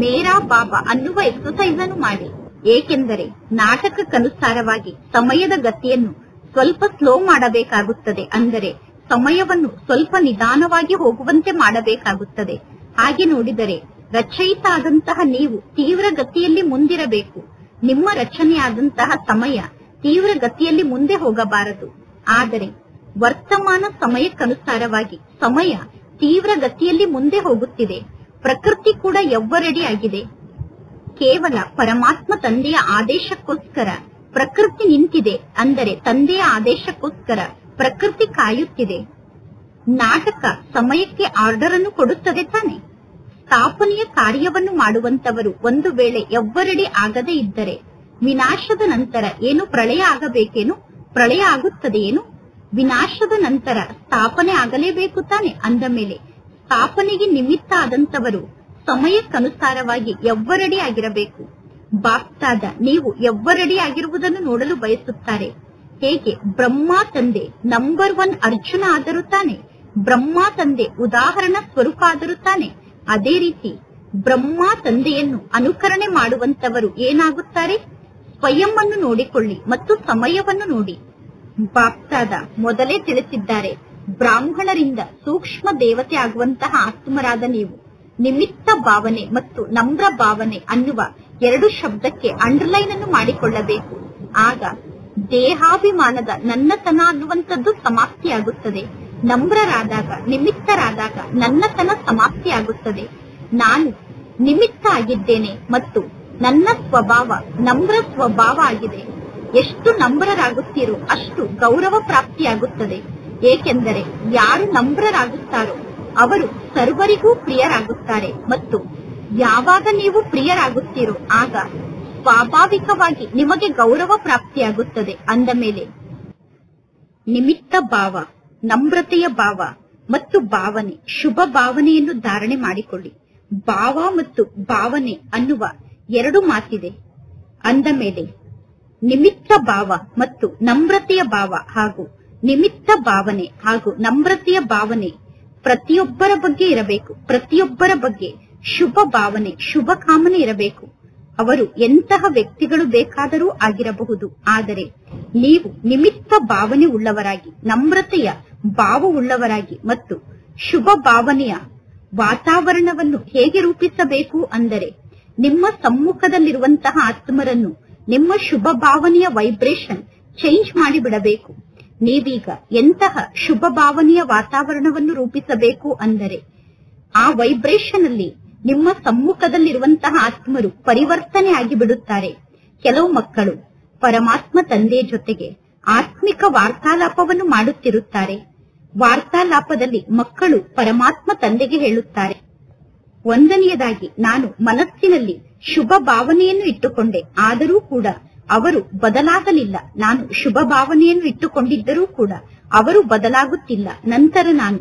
ಮೇರಾ ಬಾಬಾ ಅನ್ನುವ ಎಕ್ಸರ್ಸೈಸ್ ಅನ್ನು ಮಾಡಿ. ಏಕೆಂದರೆ ನಾಟಕಕ್ಕನುಸಾರವಾಗಿ ಸಮಯದ ಗತಿಯನ್ನು ಸ್ವಲ್ಪ ಸ್ಲೋ ಮಾಡಬೇಕಾಗುತ್ತದೆ. ಅಂದರೆ ಸಮಯವನ್ನು ಸ್ವಲ್ಪ ನಿಧಾನವಾಗಿ ಹೋಗುವಂತೆ ಮಾಡಬೇಕಾಗುತ್ತದೆ. ಹಾಗೆ ನೋಡಿದರೆ ರಚಯಿತ ಆದಂತಹ ನೀವು ತೀವ್ರ ಗತಿಯಲ್ಲಿ ಮುಂದಿರಬೇಕು. ನಿಮ್ಮ ರಚನೆಯಾದಂತಹ ಸಮಯ ತೀವ್ರ ಗತಿಯಲ್ಲಿ ಮುಂದೆ ಹೋಗಬಾರದು. ಆದರೆ ವರ್ತಮಾನ ಸಮಯಕ್ಕನುಸಾರವಾಗಿ ಸಮಯ ತೀವ್ರ ಗತಿಯಲ್ಲಿ ಮುಂದೆ ಹೋಗುತ್ತಿದೆ. ಪ್ರಕೃತಿ ಕೂಡ ಎವ್ವರೆಡಿ ಆಗಿದೆ. ಕೇವಲ ಪರಮಾತ್ಮ ತಂದೆಯ ಆದೇಶಕ್ಕೋಸ್ಕರ ಪ್ರಕೃತಿ ನಿಂತಿದೆ. ಅಂದರೆ ತಂದೆಯ ಆದೇಶಕ್ಕೋಸ್ಕರ ಪ್ರಕೃತಿ ಕಾಯುತ್ತಿದೆ. ನಾಟಕ ಸಮಯಕ್ಕೆ ಆರ್ಡರ್ ಅನ್ನು ಕೊಡುತ್ತದೆ ತಾನೆ. ಸ್ಥಾಪನೆಯ ಕಾರ್ಯವನ್ನು ಮಾಡುವಂತವರು ಒಂದು ವೇಳೆ ಎವ್ವರೆಡಿ ಆಗದೇ ಇದ್ದರೆ ವಿನಾಶದ ನಂತರ ಏನು ಪ್ರಳಯ ಆಗಬೇಕೇನು? ಪ್ರಳಯ ಆಗುತ್ತದೆಯೇನು? ವಿನಾಶದ ನಂತರ ಸ್ಥಾಪನೆ ಆಗಲೇಬೇಕು ತಾನೆ. ಅಂದ ಮೇಲೆ ಸ್ಥಾಪನೆಗೆ ನಿಮಿತ್ತ ಆದಂತವರು ಸಮಯಕ್ಕನುಸಾರವಾಗಿ ಎವ್ವರೆಡಿ ಆಗಿರಬೇಕು. ಬಾಪ್ತಾದ ನೀವು ಎವ್ವರೆಡಿ ಆಗಿರುವುದನ್ನು ನೋಡಲು ಬಯಸುತ್ತಾರೆ. ಹೇಗೆ ಬ್ರಹ್ಮ ತಂದೆ ನಂಬರ್ 1 ಅರ್ಜುನ ಆದರೂ ತಾನೆ, ಬ್ರಹ್ಮ ತಂದೆ ಉದಾಹರಣಾ ಸ್ವರೂಪ ಆದರೂ ತಾನೆ. ಅದೇ ರೀತಿ ಬ್ರಹ್ಮ ತಂದೆಯನ್ನು ಅನುಕರಣೆ ಮಾಡುವಂತವರು ಏನಾಗುತ್ತಾರೆ? ಸ್ವಯಂ ಅನ್ನು ನೋಡಿಕೊಳ್ಳಿ ಮತ್ತು ಸಮಯವನ್ನು ನೋಡಿ. ಬಾಪ್ತಾದ ಮೊದಲೇ ತಿಳಿಸಿದ್ದಾರೆ, ಬ್ರಾಹ್ಮಣರಿಂದ ಸೂಕ್ಷ್ಮ ದೇವತೆ ಆಗುವಂತಹ ಆತ್ಮರಾದ ನೀವು ನಿಮಿತ್ತ ಭಾವನೆ ಮತ್ತು ನಮ್ರ ಭಾವನೆ ಅನ್ನುವ 2 ಶಬ್ದಕ್ಕೆ ಅಂಡರ್ಲೈನ್ ಅನ್ನು ಮಾಡಿಕೊಳ್ಳಬೇಕು. ಆಗ ದೇಹಾಭಿಮಾನದ ನನ್ನತನ ಅನ್ನುವಂಥದ್ದು ಸಮಾಪ್ತಿಯಾಗುತ್ತದೆ. ನಮ್ರರಾದಾಗ, ನಿಮಿತ್ತರಾದಾಗ ನನ್ನತನ ಸಮಾಪ್ತಿಯಾಗುತ್ತದೆ. ನಾನು ನಿಮಿತ್ತ ಆಗಿದ್ದೇನೆ ಮತ್ತು ನನ್ನ ಸ್ವಭಾವ ನಮ್ರ ಸ್ವಭಾವ ಆಗಿದೆ. ಎಷ್ಟು ನಮ್ರರಾಗುತ್ತೀರೋ ಅಷ್ಟು ಗೌರವ ಪ್ರಾಪ್ತಿಯಾಗುತ್ತದೆ. ಏಕೆಂದರೆ ಯಾರು ನಮ್ರರಾಗುತ್ತಾರೋ ಅವರು ಸರ್ವರಿಗೂ ಪ್ರಿಯರಾಗುತ್ತಾರೆ. ಮತ್ತು ಯಾವಾಗ ನೀವು ಪ್ರಿಯರಾಗುತ್ತೀರೋ ಆಗ ಸ್ವಾಭಾವಿಕವಾಗಿ ನಿಮಗೆ ಗೌರವ ಪ್ರಾಪ್ತಿಯಾಗುತ್ತದೆ. ಅಂದ ಮೇಲೆ ನಿಮಿತ್ತ ಭಾವ, ನಮ್ರತೆಯ ಭಾವ ಮತ್ತು ಭಾವನೆ, ಶುಭ ಭಾವನೆಯನ್ನು ಧಾರಣೆ ಮಾಡಿಕೊಳ್ಳಿ. ಭಾವ ಮತ್ತು ಭಾವನೆ ಅನ್ನುವ 2 ಮಾತಿದೆ. ಅಂದ ಮೇಲೆ ನಿಮಿತ್ತ ಭಾವ ಮತ್ತು ನಮ್ರತೆಯ ಭಾವ ಹಾಗೂ ನಿಮಿತ್ತ ಭಾವನೆ ಹಾಗೂ ನಮ್ರತೆಯ ಭಾವನೆ ಪ್ರತಿಯೊಬ್ಬರ ಬಗ್ಗೆ ಇರಬೇಕು. ಪ್ರತಿಯೊಬ್ಬರ ಬಗ್ಗೆ ಶುಭ ಭಾವನೆ, ಶುಭ ಕಾಮನೆ ಇರಬೇಕು. ಅವರು ಎಂತಹ ವ್ಯಕ್ತಿಗಳು ಬೇಕಾದರೂ ಆಗಿರಬಹುದು. ಆದರೆ ನೀವು ನಿಮಿತ್ತ ಭಾವನೆ ಉಳ್ಳವರಾಗಿ, ನಮ್ರತೆಯ ಭಾವ ಉಳ್ಳವರಾಗಿ ಮತ್ತು ಶುಭ ಭಾವನೆಯ ವಾತಾವರಣವನ್ನು ಹೇಗೆ ರೂಪಿಸಬೇಕು ಅಂದರೆ ನಿಮ್ಮ ಸಮ್ಮುಖದಲ್ಲಿರುವಂತಹ ಆತ್ಮರನ್ನು ನಿಮ್ಮ ಶುಭ ಭಾವನೆಯ ವೈಬ್ರೇಷನ್ ಚೇಂಜ್ ಮಾಡಿಬಿಡಬೇಕು. ನೀವೀಗ ಎಂತಹ ಶುಭ ಭಾವನೆಯ ವಾತಾವರಣವನ್ನು ರೂಪಿಸಬೇಕು ಅಂದರೆ ಆ ವೈಬ್ರೇಷನ್ ಅಲ್ಲಿ ನಿಮ್ಮ ಸಮ್ಮುಖದಲ್ಲಿರುವಂತಹ ಆತ್ಮರು ಪರಿವರ್ತನೆ ಆಗಿ ಬಿಡುತ್ತಾರೆ. ಕೆಲವು ಮಕ್ಕಳು ಪರಮಾತ್ಮ ತಂದೆಯ ಜೊತೆಗೆ ಆತ್ಮಿಕ ವಾರ್ತಾಲಾಪವನ್ನು ಮಾಡುತ್ತಿರುತ್ತಾರೆ. ವಾರ್ತಾಲಾಪದಲ್ಲಿ ಮಕ್ಕಳು ಪರಮಾತ್ಮ ತಂದೆಗೆ ಹೇಳುತ್ತಾರೆ, ಒಂದನೆಯದಾಗಿ ನಾನು ಮನಸ್ಸಿನಲ್ಲಿ ಶುಭ ಭಾವನೆಯನ್ನು ಇಟ್ಟುಕೊಂಡೆ, ಆದರೂ ಕೂಡ ಅವರು ಬದಲಾಗಲಿಲ್ಲ. ನಾನು ಶುಭ ಭಾವನೆಯನ್ನು ಇಟ್ಟುಕೊಂಡಿದ್ದರೂ ಕೂಡ ಅವರು ಬದಲಾಗುತ್ತಿಲ್ಲ. ನಂತರ ನಾನು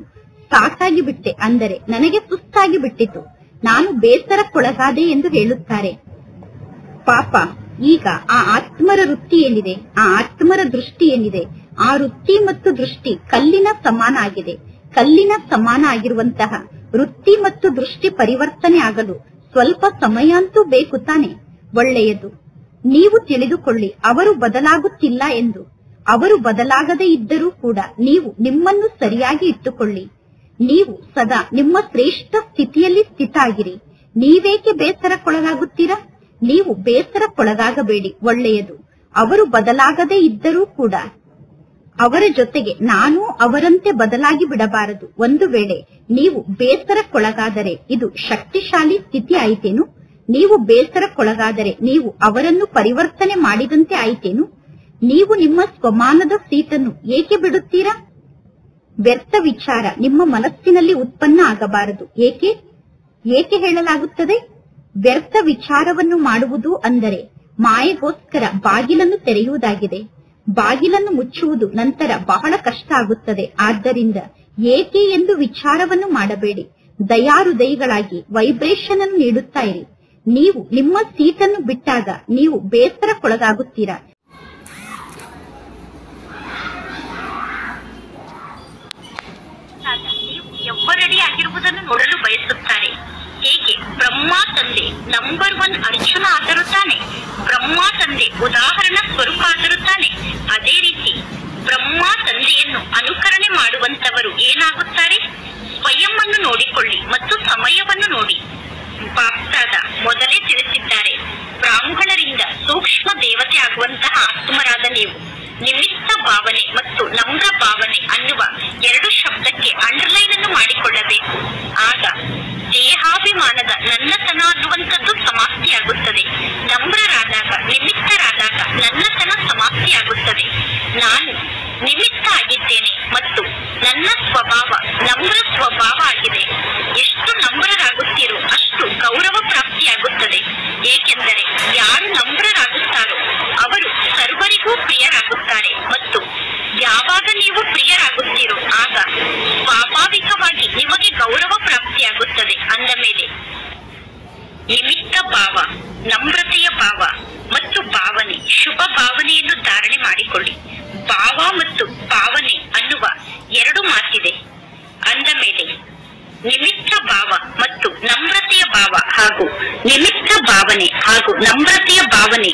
ಸಾಕಾಗಿ ಬಿಟ್ಟೆ, ಅಂದರೆ ನನಗೆ ಸುಸ್ತಾಗಿ ಬಿಟ್ಟಿತು, ನಾನು ಬೇಸರಕ್ಕೊಳಗಾದೆ ಎಂದು ಹೇಳುತ್ತಾರೆ. ಪಾಪ, ಈಗ ಆ ಆತ್ಮರ ವೃತ್ತಿ ಏನಿದೆ, ಆ ಆತ್ಮರ ದೃಷ್ಟಿ ಏನಿದೆ, ಆ ವೃತ್ತಿ ಮತ್ತು ದೃಷ್ಟಿ ಕಲ್ಲಿನ ಸಮಾನ ಆಗಿದೆ. ಕಲ್ಲಿನ ಸಮಾನ ಆಗಿರುವಂತಹ ವೃತ್ತಿ ಮತ್ತು ದೃಷ್ಟಿ ಪರಿವರ್ತನೆ ಆಗಲು ಸ್ವಲ್ಪ ಸಮಯ ಅಂತೂ ಬೇಕು ತಾನೆ. ಒಳ್ಳೆಯದು, ನೀವು ತಿಳಿದುಕೊಳ್ಳಿ, ಅವರು ಬದಲಾಗುತ್ತಿಲ್ಲ ಎಂದು. ಅವರು ಬದಲಾಗದೇ ಇದ್ದರೂ ಕೂಡ ನೀವು ನಿಮ್ಮನ್ನು ಸರಿಯಾಗಿ ಇಟ್ಟುಕೊಳ್ಳಿ. ನೀವು ಸದಾ ನಿಮ್ಮ ಶ್ರೇಷ್ಠ ಸ್ಥಿತಿಯಲ್ಲಿ ಸ್ಥಿತ ಆಗಿರಿ. ನೀವೇಕೆ ಬೇಸರಕ್ಕೊಳಗಾಗುತ್ತೀರಾ? ನೀವು ಬೇಸರಕ್ಕೊಳಗಾಗಬೇಡಿ. ಒಳ್ಳೆಯದು, ಅವರು ಬದಲಾಗದೇ ಇದ್ದರೂ ಕೂಡ ಅವರ ಜೊತೆಗೆ ನಾನು ಅವರಂತೆ ಬದಲಾಗಿ ಬಿಡಬಾರದು. ಒಂದು ವೇಳೆ ನೀವು ಬೇಸರಕ್ಕೊಳಗಾದರೆ ಇದು ಶಕ್ತಿಶಾಲಿ ಸ್ಥಿತಿ ಆಯಿತೇನು? ನೀವು ಬೇಸರಕ್ಕೊಳಗಾದರೆ ನೀವು ಅವರನ್ನು ಪರಿವರ್ತನೆ ಮಾಡಿದಂತೆ ಆಯಿತೇನು? ನೀವು ನಿಮ್ಮ ಸ್ವಮಾನದ ಸೀಟನ್ನು ಏಕೆ ಬಿಡುತ್ತೀರಾ? ವ್ಯರ್ಥ ವಿಚಾರ ನಿಮ್ಮ ಮನಸ್ಸಿನಲ್ಲಿ ಉತ್ಪನ್ನ ಆಗಬಾರದು. ಏಕೆ ಹೇಳಲಾಗುತ್ತದೆ? ವ್ಯರ್ಥ ವಿಚಾರವನ್ನು ಮಾಡುವುದು ಅಂದರೆ ಮಾಯೆಗೋಸ್ಕರ ಬಾಗಿಲನ್ನು ತೆರೆಯುವುದಾಗಿದೆ. ಬಾಗಿಲನ್ನು ಮುಚ್ಚುವುದು ನಂತರ ಬಹಳ ಕಷ್ಟ ಆಗುತ್ತದೆ. ಆದ್ದರಿಂದ ಏಕೆ ಎಂದು ವಿಚಾರವನ್ನು ಮಾಡಬೇಡಿ. ದಯಾಹೃದಯಿಗಳಾಗಿ ವೈಬ್ರೇಷನ್ ಅನ್ನು ನೀಡುತ್ತಾ ಇರಿ. ನೀವು ನಿಮ್ಮ ಸೀಟನ್ನು ಬಿಟ್ಟಾಗ ನೀವು ಬೇಸರಕ್ಕೊಳಗಾಗುತ್ತೀರಾ? ನೀವು ಎವ್ವರಡಿ ಆಗಿರುವುದನ್ನು ನೋಡಲು ಬಯಸುತ್ತಾರೆ. ಹೇಗೆ ಬ್ರಹ್ಮ ತಂದೆ ನಂಬರ್ 1 ಅರ್ಜುನ ಆದರೂ ತಾನೆ, ಬ್ರಹ್ಮ ತಂದೆ ಉದಾಹರಣಾ ಸ್ವರೂಪ ಆದರೂ ತಾನೆ, ಅದೇ ರೀತಿ ಬ್ರಹ್ಮ ತಂದೆಯನ್ನು ಅನುಕರಣೆ ಮಾಡುವಂತವರು ಏನಾಗುತ್ತಾರೆ? ಸ್ವಯಂ ಅನ್ನು ನೋಡಿಕೊಳ್ಳಿ ಮತ್ತು ಸಮಯವನ್ನು ನೋಡಿ. ಬಾಪ್ತಾದ ಮೊದಲೇ ತಿಳಿಸಿದ್ದಾರೆ, ಬ್ರಾಹ್ಮಣರಿಂದ ಸೂಕ್ಷ್ಮ ದೇವತೆ ಆಗುವಂತಹ ಆತ್ಮರಾದ ನೀವು ನಿಮಿತ್ತ ಭಾವನೆ ಮತ್ತು ನಮ್ರ ಭಾವನೆ ಅನ್ನುವ 2 ಶಬ್ದಕ್ಕೆ ಅಂಡರ್ಲೈನ್ ಅನ್ನು ಮಾಡಿಕೊಳ್ಳಬೇಕು. ಆಗ ದೇಹಾಭಿಮಾನದ ನನ್ನತನ ಅನ್ನುವಂಥದ್ದು ಸಮಾಪ್ತಿಯಾಗುತ್ತದೆ. ನಮ್ರರಾದಾಗ, ನಿಮಿತ್ತರಾದಾಗ ನನ್ನತನ ಸಮಾಪ್ತಿಯಾಗುತ್ತದೆ. ನಾನು ನಿಮಿತ್ತ ಆಗಿದ್ದೇನೆ ಮತ್ತು ನನ್ನ ಸ್ವಭಾವ ನಮ್ರ ಸ್ವಭಾವ ಆಗಿದೆ. ಎಷ್ಟು ನಮ್ರರಾಗುತ್ತೀರೋ ಅಷ್ಟು ಗೌರವ ಪ್ರಾಪ್ತಿಯಾಗುತ್ತದೆ. ಏಕೆಂದರೆ ಯಾರು ನಮ್ರರಾಗುತ್ತಾರೋ ಅವರು ಸರ್ವರಿಗೂ ಪ್ರಿಯರಾಗುತ್ತಾರೆ. ಮತ್ತು ಯಾವಾಗ ನೀವು ಪ್ರಿಯರಾಗುತ್ತೀರೋ ಆಗ ಸ್ವಾಭಾವಿಕವಾಗಿ ನಿಮಗೆ ಗೌರವ ಪ್ರಾಪ್ತಿಯಾಗುತ್ತದೆ. ಅಂದ ಮೇಲೆ ನಿಮಿತ್ತ ಭಾವ, ನಮ್ರತೆಯ ಭಾವ ಮತ್ತು ಭಾವನೆ, ಶುಭ ಭಾವನೆಯನ್ನು ಧಾರಣೆ ಮಾಡಿಕೊಳ್ಳಿ. ಭಾವ ಮತ್ತು ಭಾವನೆ ಅನ್ನುವ 2 ಮಾತಿದೆ. ಅಂದ ಮೇಲೆ ನಿಮಿತ್ತ ಭಾವ ಮತ್ತು ನಮ್ರತೆಯ ಭಾವ ಹಾಗೂ ನಿಮಿತ್ತ ಭಾವನೆ ಹಾಗೂ ನಮ್ರತೆಯ ಭಾವನೆ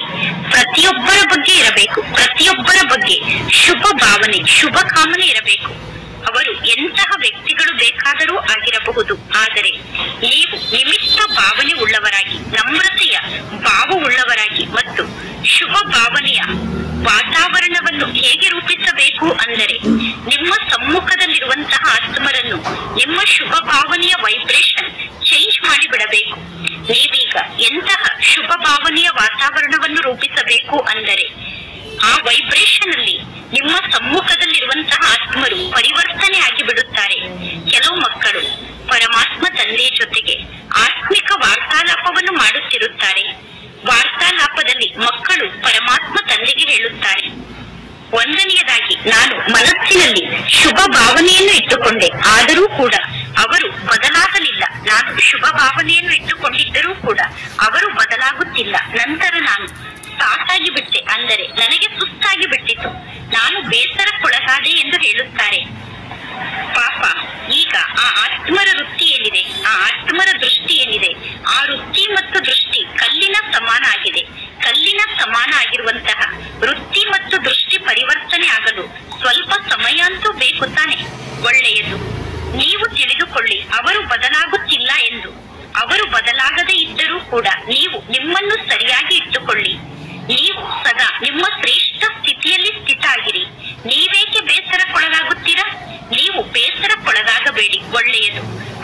ಪ್ರತಿಯೊಬ್ಬರ ಬಗ್ಗೆ ಇರಬೇಕು. ಪ್ರತಿಯೊಬ್ಬರ ಬಗ್ಗೆ ಶುಭ ಭಾವನೆ, ಶುಭ ಕಾಮನೆ ಇರಬೇಕು. ಅವರು ಎಂತಹ ವ್ಯಕ್ತಿಗಳು ಬೇಕಾದರೂ ಆಗಿರಬಹುದು. ಆದರೆ ನೀವು ನಿಮಿತ್ತ ಭಾವನೆ ಉಳ್ಳವರಾಗಿ, ನಮ್ರತೆಯ ಭಾವ ಉಳ್ಳವರಾಗಿ ಮತ್ತು ಶುಭ ಭಾವನೆಯ ವಾತಾವರಣವನ್ನು ಹೇಗೆ ರೂಪಿಸಬೇಕು ಅಂದರೆ ನಿಮ್ಮ ಸಮ್ಮುಖದಲ್ಲಿರುವಂತಹ ಆತ್ಮರನ್ನು ನಿಮ್ಮ ಶುಭ ಭಾವನೆಯ ವೈಬ್ರೇಷನ್ ಚೇಂಜ್ ಮಾಡಿಬಿಡಬೇಕು. ನೀವೀಗ ಎಂತಹ ಶುಭ ಭಾವನೆಯ ವಾತಾವರಣವನ್ನು ರೂಪಿಸಬೇಕು ಅಂದರೆ ಆ ವೈಬ್ರೇಷನ್ ಅಲ್ಲಿ ನಿಮ್ಮ ಸಮ್ಮುಖದಲ್ಲಿರುವಂತಹ ಆತ್ಮರು ಪರಿವರ್ತನೆ ಆಗಿ ಬಿಡುತ್ತಾರೆ. ಕೆಲವು ಮಕ್ಕಳು ಪರಮಾತ್ಮ ತಂದೆಯ ಜೊತೆಗೆ ಆತ್ಮಿಕ ವಾರ್ತಾಲಾಪವನ್ನು ಮಾಡುತ್ತಿರುತ್ತಾರೆ. ವಾರ್ತಾಲಾಪದಲ್ಲಿ ಮಕ್ಕಳು ಪರಮಾತ್ಮ ತಂದೆಗೆ ಹೇಳುತ್ತಾರೆ, ಒಂದನೆಯದಾಗಿ ನಾನು ಮನಸ್ಸಿನಲ್ಲಿ ಶುಭ ಭಾವನೆಯನ್ನು ಇಟ್ಟುಕೊಂಡೆ, ಆದರೂ ಕೂಡ ಅವರು ಬದಲಾಗಲಿಲ್ಲ. ನಾನು ಶುಭ ಭಾವನೆಯನ್ನು ಇಟ್ಟುಕೊಂಡಿದ್ದರೂ ಕೂಡ ಅವರು ಬದಲಾಗುತ್ತಿಲ್ಲ. ನಂತರ ನಾನು ಸಾಕಾಗಿ ಬಿಟ್ಟೆ, ಅಂದರೆ ನನಗೆ ಸುಸ್ತಾಗಿ ಬಿಟ್ಟಿತು, ನಾನು ಬೇಸರಕ್ಕೊಳಗಾದೆ ಎಂದು ಹೇಳುತ್ತಾರೆ. ಪಾಪ, ಈಗ ಆ ಆತ್ಮರ ವೃತ್ತಿ ಏನಿದೆ, ಆ ಆತ್ಮರ ದೃಷ್ಟಿ ಏನಿದೆ, ಆ ವೃತ್ತಿ ಮತ್ತು ದೃಷ್ಟಿ ಕಲ್ಲಿನ ಸಮಾನ ಆಗಿದೆ. ಕಲ್ಲಿನ ಸಮಾನ ಆಗಿರುವಂತಹ ವೃತ್ತಿ ಮತ್ತು ದೃಷ್ಟಿ ಪರಿವರ್ತನೆ ಆಗಲು ಸ್ವಲ್ಪ ಸಮಯ ಅಂತೂ ಬೇಕು ತಾನೆ. ಒಳ್ಳೆಯದು, ನೀವು ತಿಳಿದುಕೊಳ್ಳಿ, ಅವರು ಬದಲಾಗುತ್ತಿಲ್ಲ ಎಂದು. ಅವರು ಬದಲಾಗದೇ ಇದ್ದರೂ ಕೂಡ ನೀವು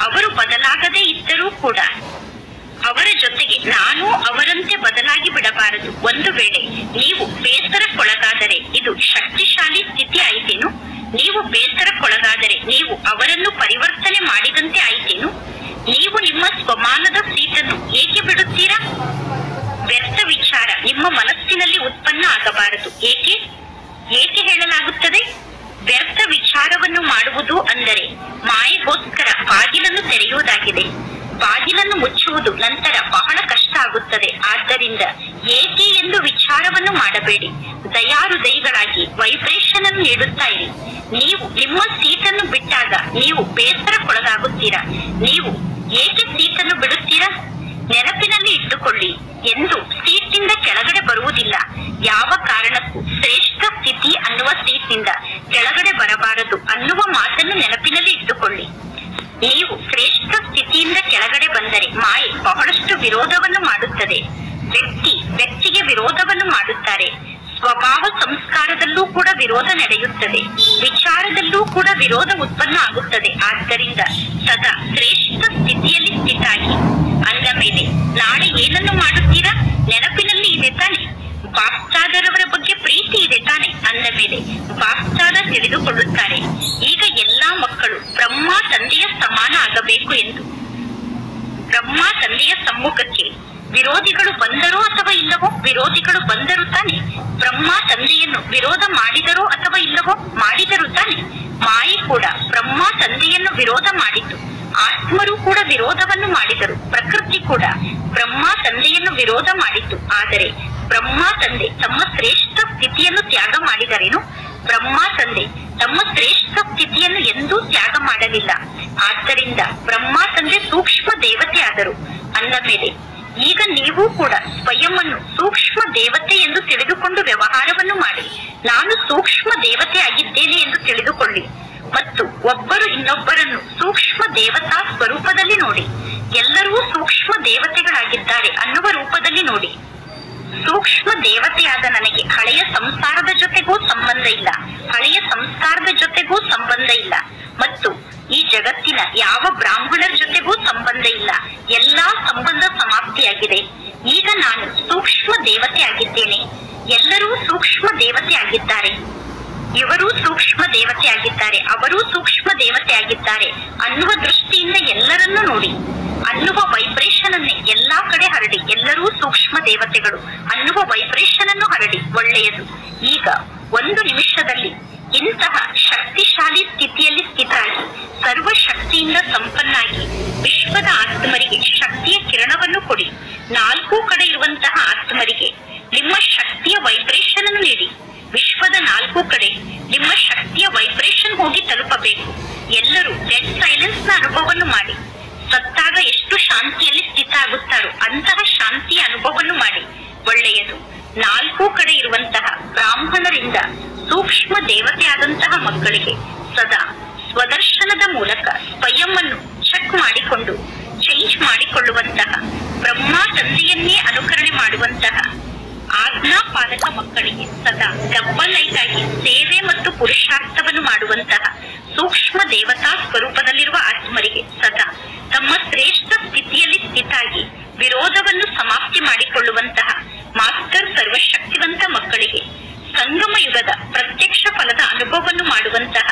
ಅವರು ಬದಲಾಗದೇ ಇದ್ದರೂ ಕೂಡ ಅವರ ಜೊತೆಗೆ ನಾನು ಅವರಂತೆ ಬದಲಾಗಿ ಬಿಡಬಾರದು. ಒಂದು ವೇಳೆ ನೀವು ಬೇಸರಕ್ಕೊಳಗಾದರೆ ಇದು ಶಕ್ತಿಶಾಲಿ ಸ್ಥಿತಿ ಆಯಿತೇನು? ನೀವು ಬೇಸರಕ್ಕೊಳಗಾದರೆ ನೀವು ಅವರನ್ನು ಪರಿವರ್ತನೆ ಮಾಡಿದಂತೆ ಆಯಿತೇನು? ನೀವು ನಿಮ್ಮ ಸ್ವಮಾನದ ಸೀಟನ್ನು ಏಕೆ ಬಿಡುತ್ತೀರಾ? ವ್ಯರ್ಥ ವಿಚಾರ ನಿಮ್ಮ ಮನಸ್ಸಿನಲ್ಲಿ ಉತ್ಪನ್ನ ಆಗಬಾರದು. ಏಕೆ ಹೇಳಲಾಗುತ್ತದೆ? ವ್ಯರ್ಥ ವಿಚಾರವನ್ನು ಮಾಡುವುದು ಅಂದರೆ ಮಾಯೆಗೋಸ್ಕರ ಬಾಗಿಲನ್ನು ತೆರೆಯುವುದಾಗಿದೆ. ಬಾಗಿಲನ್ನು ಮುಚ್ಚುವುದು ನಂತರ ಬಹಳ ಕಷ್ಟ ಆಗುತ್ತದೆ. ಆದ್ದರಿಂದ ಏಕೆ ಎಂದು ವಿಚಾರವನ್ನು ಮಾಡಬೇಡಿ. ದಯಾಹೃದಯಿಗಳಾಗಿ ವೈಬ್ರೇಷನ್ ಅನ್ನು ನೀಡುತ್ತಾ ಇರಿ. ನೀವು ನಿಮ್ಮ ಸೀಟನ್ನು ಬಿಟ್ಟಾಗ ನೀವು ಬೇಸರಕ್ಕೊಳಗಾಗುತ್ತೀರಾ. ನೀವು ಏಕೆ ಸೀಟನ್ನು ಬಿಡುತ್ತೀರಾ? ನೆನಪಿನಲ್ಲಿ ಇಟ್ಟುಕೊಳ್ಳಿ, ಎಂದು ಸೀಟ್ನಿಂದ ಕೆಳಗಡೆ ಬರುವುದಿಲ್ಲ. ಯಾವ ಕಾರಣಕ್ಕೂ ಶ್ರೇಷ್ಠ ಸ್ಥಿತಿ ಅನ್ನುವ ಸೀಟ್ನಿಂದ ಕೆಳಗಡೆ ಬರಬಾರದು ಅನ್ನುವ ಮಾತನ್ನು ನೆನಪಿನಲ್ಲಿ ಇಟ್ಟುಕೊಳ್ಳಿ. ನೀವು ಶ್ರೇಷ್ಠ ಸ್ಥಿತಿಯಿಂದ ಕೆಳಗಡೆ ಬಂದರೆ ಮಾಯೆ ಬಹಳಷ್ಟು ವಿರೋಧವನ್ನು ಮಾಡುತ್ತದೆ. ವ್ಯಕ್ತಿಗೆ ವಿರೋಧವನ್ನು ಮಾಡುತ್ತಾರೆ. ಸ್ವಭಾವ ಸಂಸ್ಕಾರದಲ್ಲೂ ಕೂಡ ವಿರೋಧ ನಡೆಯುತ್ತದೆ. ವಿಚಾರದಲ್ಲೂ ಕೂಡ ವಿರೋಧ ಉತ್ಪನ್ನ ಆಗುತ್ತದೆ. ಆದ್ದರಿಂದ ಸದಾ ಶ್ರೇಷ್ಠ ಸ್ಥಿತಿಯಲ್ಲಿ ಸ್ಥಿತಾಗಿ. ಅಂದ ಮೇಲೆ ನಾಳೆ ಏನನ್ನು ಮಾಡುತ್ತೀರಾ? ನೆನಪಿನಲ್ಲಿ ಇದೆ ತಾನೆ? ಬಾಪ್ತಾದರವರ ಬಗ್ಗೆ ಪ್ರೀತಿ ಇದೆ ತಾನೆ? ಅಂದ ಮೇಲೆ ಬಾಪ್ತಾದ ತಿಳಿದುಕೊಳ್ಳುತ್ತಾರೆ, ಈಗ ಎಲ್ಲಾ ಮಕ್ಕಳು ಬ್ರಹ್ಮ ತಂದೆಯ ಸಮಾನ ಆಗಬೇಕು ಎಂದು. ಬ್ರಹ್ಮ ತಂದೆಯ ಸಮ್ಮುಖಕ್ಕೆ ವಿರೋಧಿಗಳು ಬಂದರೋ ಅಥವಾ ಇಲ್ಲವೋ? ವಿರೋಧಿಗಳು ಬಂದರು ತಾನೆ. ಬ್ರಹ್ಮ ತಂದೆಯನ್ನು ವಿರೋಧ ಮಾಡಿದರೋ ಅಥವಾ ಇಲ್ಲವೋ? ಮಾಡಿದರು ತಾನೆ. ಮಾಯೆ ಕೂಡ ಬ್ರಹ್ಮ ತಂದೆಯನ್ನು ವಿರೋಧ ಮಾಡಿತು. ಆತ್ಮರು ಕೂಡ ವಿರೋಧವನ್ನು ಮಾಡಿದರು. ಪ್ರಕೃತಿ ಕೂಡ ಬ್ರಹ್ಮ ತಂದೆಯನ್ನು ವಿರೋಧ ಮಾಡಿತು. ಆದರೆ ಬ್ರಹ್ಮ ತಂದೆ ತಮ್ಮ ಶ್ರೇಷ್ಠ ಸ್ಥಿತಿಯನ್ನು ತ್ಯಾಗ ಮಾಡಿದರೇನು? ಬ್ರಹ್ಮ ತಂದೆ ತಮ್ಮ ಶ್ರೇಷ್ಠ ಸ್ಥಿತಿಯನ್ನು ಎಂದೂ ತ್ಯಾಗ ಮಾಡಲಿಲ್ಲ. ಆದ್ದರಿಂದ ಬ್ರಹ್ಮ ತಂದೆ ಸೂಕ್ಷ್ಮ ದೇವತೆ ಆದರು. ಅಂದ ಮೇಲೆ ಈಗ ನೀವು ಕೂಡ ಸ್ವಯಂವನ್ನು ಸೂಕ್ಷ್ಮ ದೇವತೆ ಎಂದು ತಿಳಿದುಕೊಂಡು ವ್ಯವಹಾರವನ್ನು ಮಾಡಿ. ನಾನು ಸೂಕ್ಷ್ಮ ದೇವತೆ ಆಗಿದ್ದೇನೆ ಎಂದು ತಿಳಿದುಕೊಳ್ಳಿ ಮತ್ತು ಒಬ್ಬರು ಇನ್ನೊಬ್ಬರನ್ನು ಸೂಕ್ಷ್ಮ ದೇವತಾ ಸ್ವರೂಪದಲ್ಲಿ ನೋಡಿ. ಎಲ್ಲರೂ ಸೂಕ್ಷ್ಮ ದೇವತೆಗಳಾಗಿದ್ದಾರೆ ಅನ್ನುವ ರೂಪದಲ್ಲಿ ನೋಡಿ. ಸೂಕ್ಷ್ಮ ದೇವತೆಯಾದ ನನಗೆ ಹಳೆಯ ಸಂಸಾರದ ಜೊತೆಗೂ ಸಂಬಂಧ ಇಲ್ಲ, ಹಳೆಯ ಸಂಸ್ಕಾರದ ಜೊತೆಗೂ ಸಂಬಂಧ ಇಲ್ಲ ಮತ್ತು ಈ ಜಗತ್ತಿನ ಯಾವ ಬ್ರಾಹ್ಮಣರ ಜೊತೆಗೂ ಸಂಬಂಧ ಇಲ್ಲ. ಎಲ್ಲಾ ಸಂಬಂಧ ಸಮಾಪ್ತಿಯಾಗಿದೆ. ಈಗ ನಾನು ಸೂಕ್ಷ್ಮ ದೇವತೆ ಆಗಿದ್ದೇನೆ. ಎಲ್ಲರೂ ಸೂಕ್ಷ್ಮ ದೇವತೆ ಆಗಿದ್ದಾರೆ. ಇವರು ಸೂಕ್ಷ್ಮ ದೇವತೆ ಆಗಿದ್ದಾರೆ, ಅವರು ಸೂಕ್ಷ್ಮ ದೇವತೆ ಆಗಿದ್ದಾರೆ ಅನ್ನುವ ದೃಷ್ಟಿಯಿಂದ ಎಲ್ಲರನ್ನೂ ನೋಡಿ. ಅನ್ನುವ ವೈಬ್ರೇಷನ್ ಅನ್ನೇ ಎಲ್ಲಾ ಕಡೆ ಹರಡಿ. ಎಲ್ಲರೂ ಸೂಕ್ಷ್ಮ ದೇವತೆಗಳು ಅನ್ನುವ ವೈಬ್ರೇಷನ್ ಅನ್ನು ಹರಡಿ. ಒಳ್ಳೆಯದು. ಈಗ ಒಂದು ನಿಮಿಷದಲ್ಲಿ ಇಂತಹ ಶಕ್ತಿಶಾಲಿ ಸ್ಥಿತಿಯಲ್ಲಿ ಸ್ಥಿತಾಗಿ ಸರ್ವ ಶಕ್ತಿಯಿಂದ ಸಂಪನ್ನಾಗಿ ವಿಶ್ವದ ಆತ್ಮರಿಗೆ ಶಕ್ತಿಯ ಕಿರಣವನ್ನು ಕೊಡಿ. ನಾಲ್ಕು ಕಡೆ ಇರುವಂತಹ ಆತ್ಮರಿಗೆ ನಿಮ್ಮ ಶಕ್ತಿಯ ವೈಬ್ರೇಷನ್ ಅನ್ನು ನೀಡಿ. ವಿಶ್ವದ ನಾಲ್ಕು ಕಡೆ ನಿಮ್ಮ ಶಕ್ತಿಯ ವೈಬ್ರೇಷನ್ ಹೋಗಿ ತಲುಪಬೇಕು. ಎಲ್ಲರೂ ಡೆಡ್ ಸೈಲೆನ್ಸ್ ನ ಅನುಭವವನ್ನು ಮಾಡಿ. ಸತ್ತಾಗ ಎಷ್ಟು ಶಾಂತಿಯಲ್ಲಿ ಸ್ಥಿತ ಆಗುತ್ತಾರೋ ಅಂತಹ ಶಾಂತಿಯ ಅನುಭವವನ್ನು ಮಾಡಿ. ಒಳ್ಳೆಯದು. ನಾಲ್ಕು ಕಡೆ ಇರುವಂತಹ ಬ್ರಾಹ್ಮಣರಿಂದ ಸೂಕ್ಷ್ಮ ದೇವತೆಯಾದಂತಹ ಮಕ್ಕಳಿಗೆ ಸದಾ ಸ್ವದರ್ಶನದ ಮೂಲಕ ಸ್ವಯಂ ಅನ್ನು ಚೆಕ್ ಮಾಡಿಕೊಂಡು ಚೇಂಜ್ ಮಾಡಿಕೊಳ್ಳುವಂತಹ, ಬ್ರಹ್ಮ ತಂದೆಯನ್ನೇ ಅನುಕರಣೆ ಮಾಡುವಂತಹ ಆಜ್ಞಾಪಾಲಕ ಮಕ್ಕಳಿಗೆ ಸದಾ ಡಬಲ್ ಲೈಟ್ ಆಗಿ ಸೇವೆ ಮತ್ತು ಪುರುಷಾರ್ಥವನ್ನು ಮಾಡುವಂತಹ ಸೂಕ್ಷ್ಮ ದೇವತಾ ಸ್ವರೂಪದಲ್ಲಿರುವ ಆತ್ಮರಿಗೆ ಸದಾ ತಮ್ಮ ಶ್ರೇಷ್ಠ ಸ್ಥಿತಿಯಲ್ಲಿ ಸ್ಥಿತಾಗಿ ವಿರೋಧವನ್ನು ಸಮಾಪ್ತಿ ಮಾಡಿಕೊಳ್ಳುವಂತಹ ಮಾಸ್ಟರ್ ಸರ್ವಶಕ್ತಿವಂತ ಮಕ್ಕಳಿಗೆ ಸಂಗಮ ಯುಗದ ಪ್ರತ್ಯಕ್ಷ ಫಲದ ಅನುಭವವನ್ನು ಮಾಡುವಂತಹ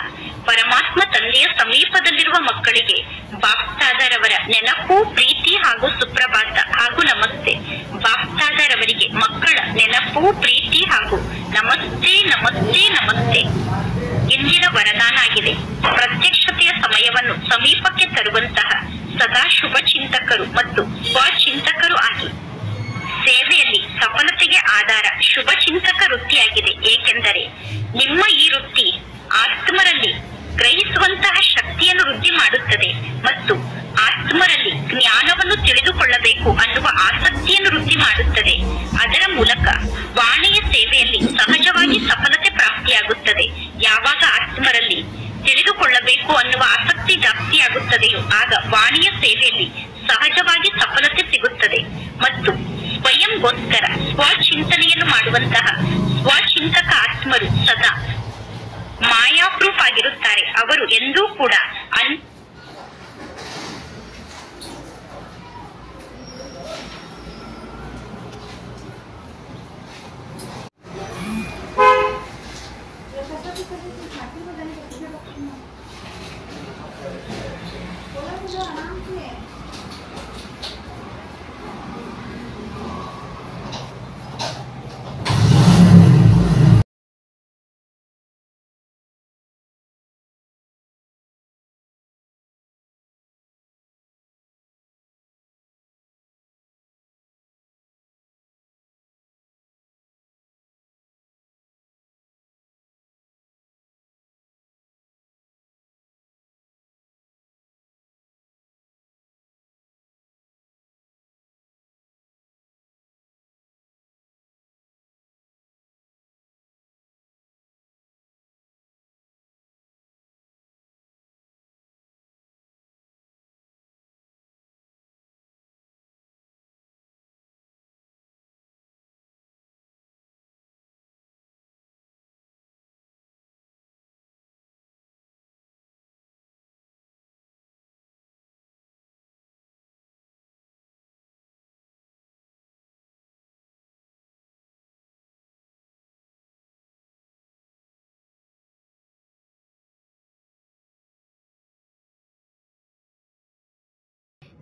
ಪರಮಾತ್ಮ ತಂದೆಯ ಸಮೀಪದಲ್ಲಿರುವ ಮಕ್ಕಳಿಗೆ ಬಾಪ್ತಾದರವರ ನೆನಪು, ಪ್ರೀತಿ ಹಾಗೂ ಸುಪ್ರಭಾತ ಹಾಗೂ ನಮಸ್ತೆ. ಬಾಪ್ತಾದರವರಿಗೆ ಮಕ್ಕಳ ನೆನಪು, ಪ್ರೀತಿ ಹಾಗೂ ನಮಸ್ತೆ ನಮಸ್ತೆ ನಮಸ್ತೆ. ಇಂದಿನ ವರದಾನ ಆಗಿದೆ. ಪ್ರತ್ಯಕ್ಷತೆಯ ಸಮಯವನ್ನು ಸಮೀಪಕ್ಕೆ ತರುವಂತಹ ಸದಾ ಶುಭ ಚಿಂತಕರು ಮತ್ತು ಸ್ವಚಿಂತಕರು ಆಗಿ ಸೇವೆಯಲ್ಲಿ ಸಫಲತೆಗೆ ಆಧಾರ ಶುಭ ಚಿಂತಕ ವೃತ್ತಿಯಾಗಿದೆ. ಏಕೆಂದರೆ ನಿಮ್ಮ ಈ ವೃತ್ತಿ ಆತ್ಮರಲ್ಲಿ ಗ್ರಹಿಸುವಂತಹ ಶಕ್ತಿಯನ್ನು ವೃದ್ಧಿ ಮಾಡುತ್ತದೆ ಮತ್ತು ಆತ್ಮರಲ್ಲಿ ಜ್ಞಾನವನ್ನು ತಿಳಿದುಕೊಳ್ಳಬೇಕು ಅನ್ನುವ ಆಸಕ್ತಿಯನ್ನು ವೃದ್ಧಿ ಮಾಡುತ್ತದೆ. ಅದರ ಮೂಲಕ ವಾಣಿಯ ಸೇವೆಯಲ್ಲಿ ಸಹಜವಾಗಿ ಸಫಲತೆ ಪ್ರಾಪ್ತಿಯಾಗುತ್ತದೆ. ಯಾವಾಗ ಆತ್ಮರಲ್ಲಿ ತಿಳಿದುಕೊಳ್ಳಬೇಕು ಅನ್ನುವ ಆಸಕ್ತಿ ಜಾಸ್ತಿಯಾಗುತ್ತದೆಯೋ ಆಗ ವಾಣಿಯ ಸೇವೆಯಲ್ಲಿ ಸಹಜವಾಗಿ ಸಫಲತೆ ಸಿಗುತ್ತದೆ. ಮತ್ತು ಸ್ವಯಂಗೋಸ್ಕರ ಸ್ವಚಿಂತನೆಯನ್ನು ಮಾಡುವಂತಹ ಸ್ವಚಿಂತಕ ಆತ್ಮರು ಸದಾ ಮಾಯಾಪ್ರೂಫ್ ಆಗಿರುತ್ತಾರೆ. ಅವರು ಎಂದೂ ಕೂಡ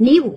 ನೀವು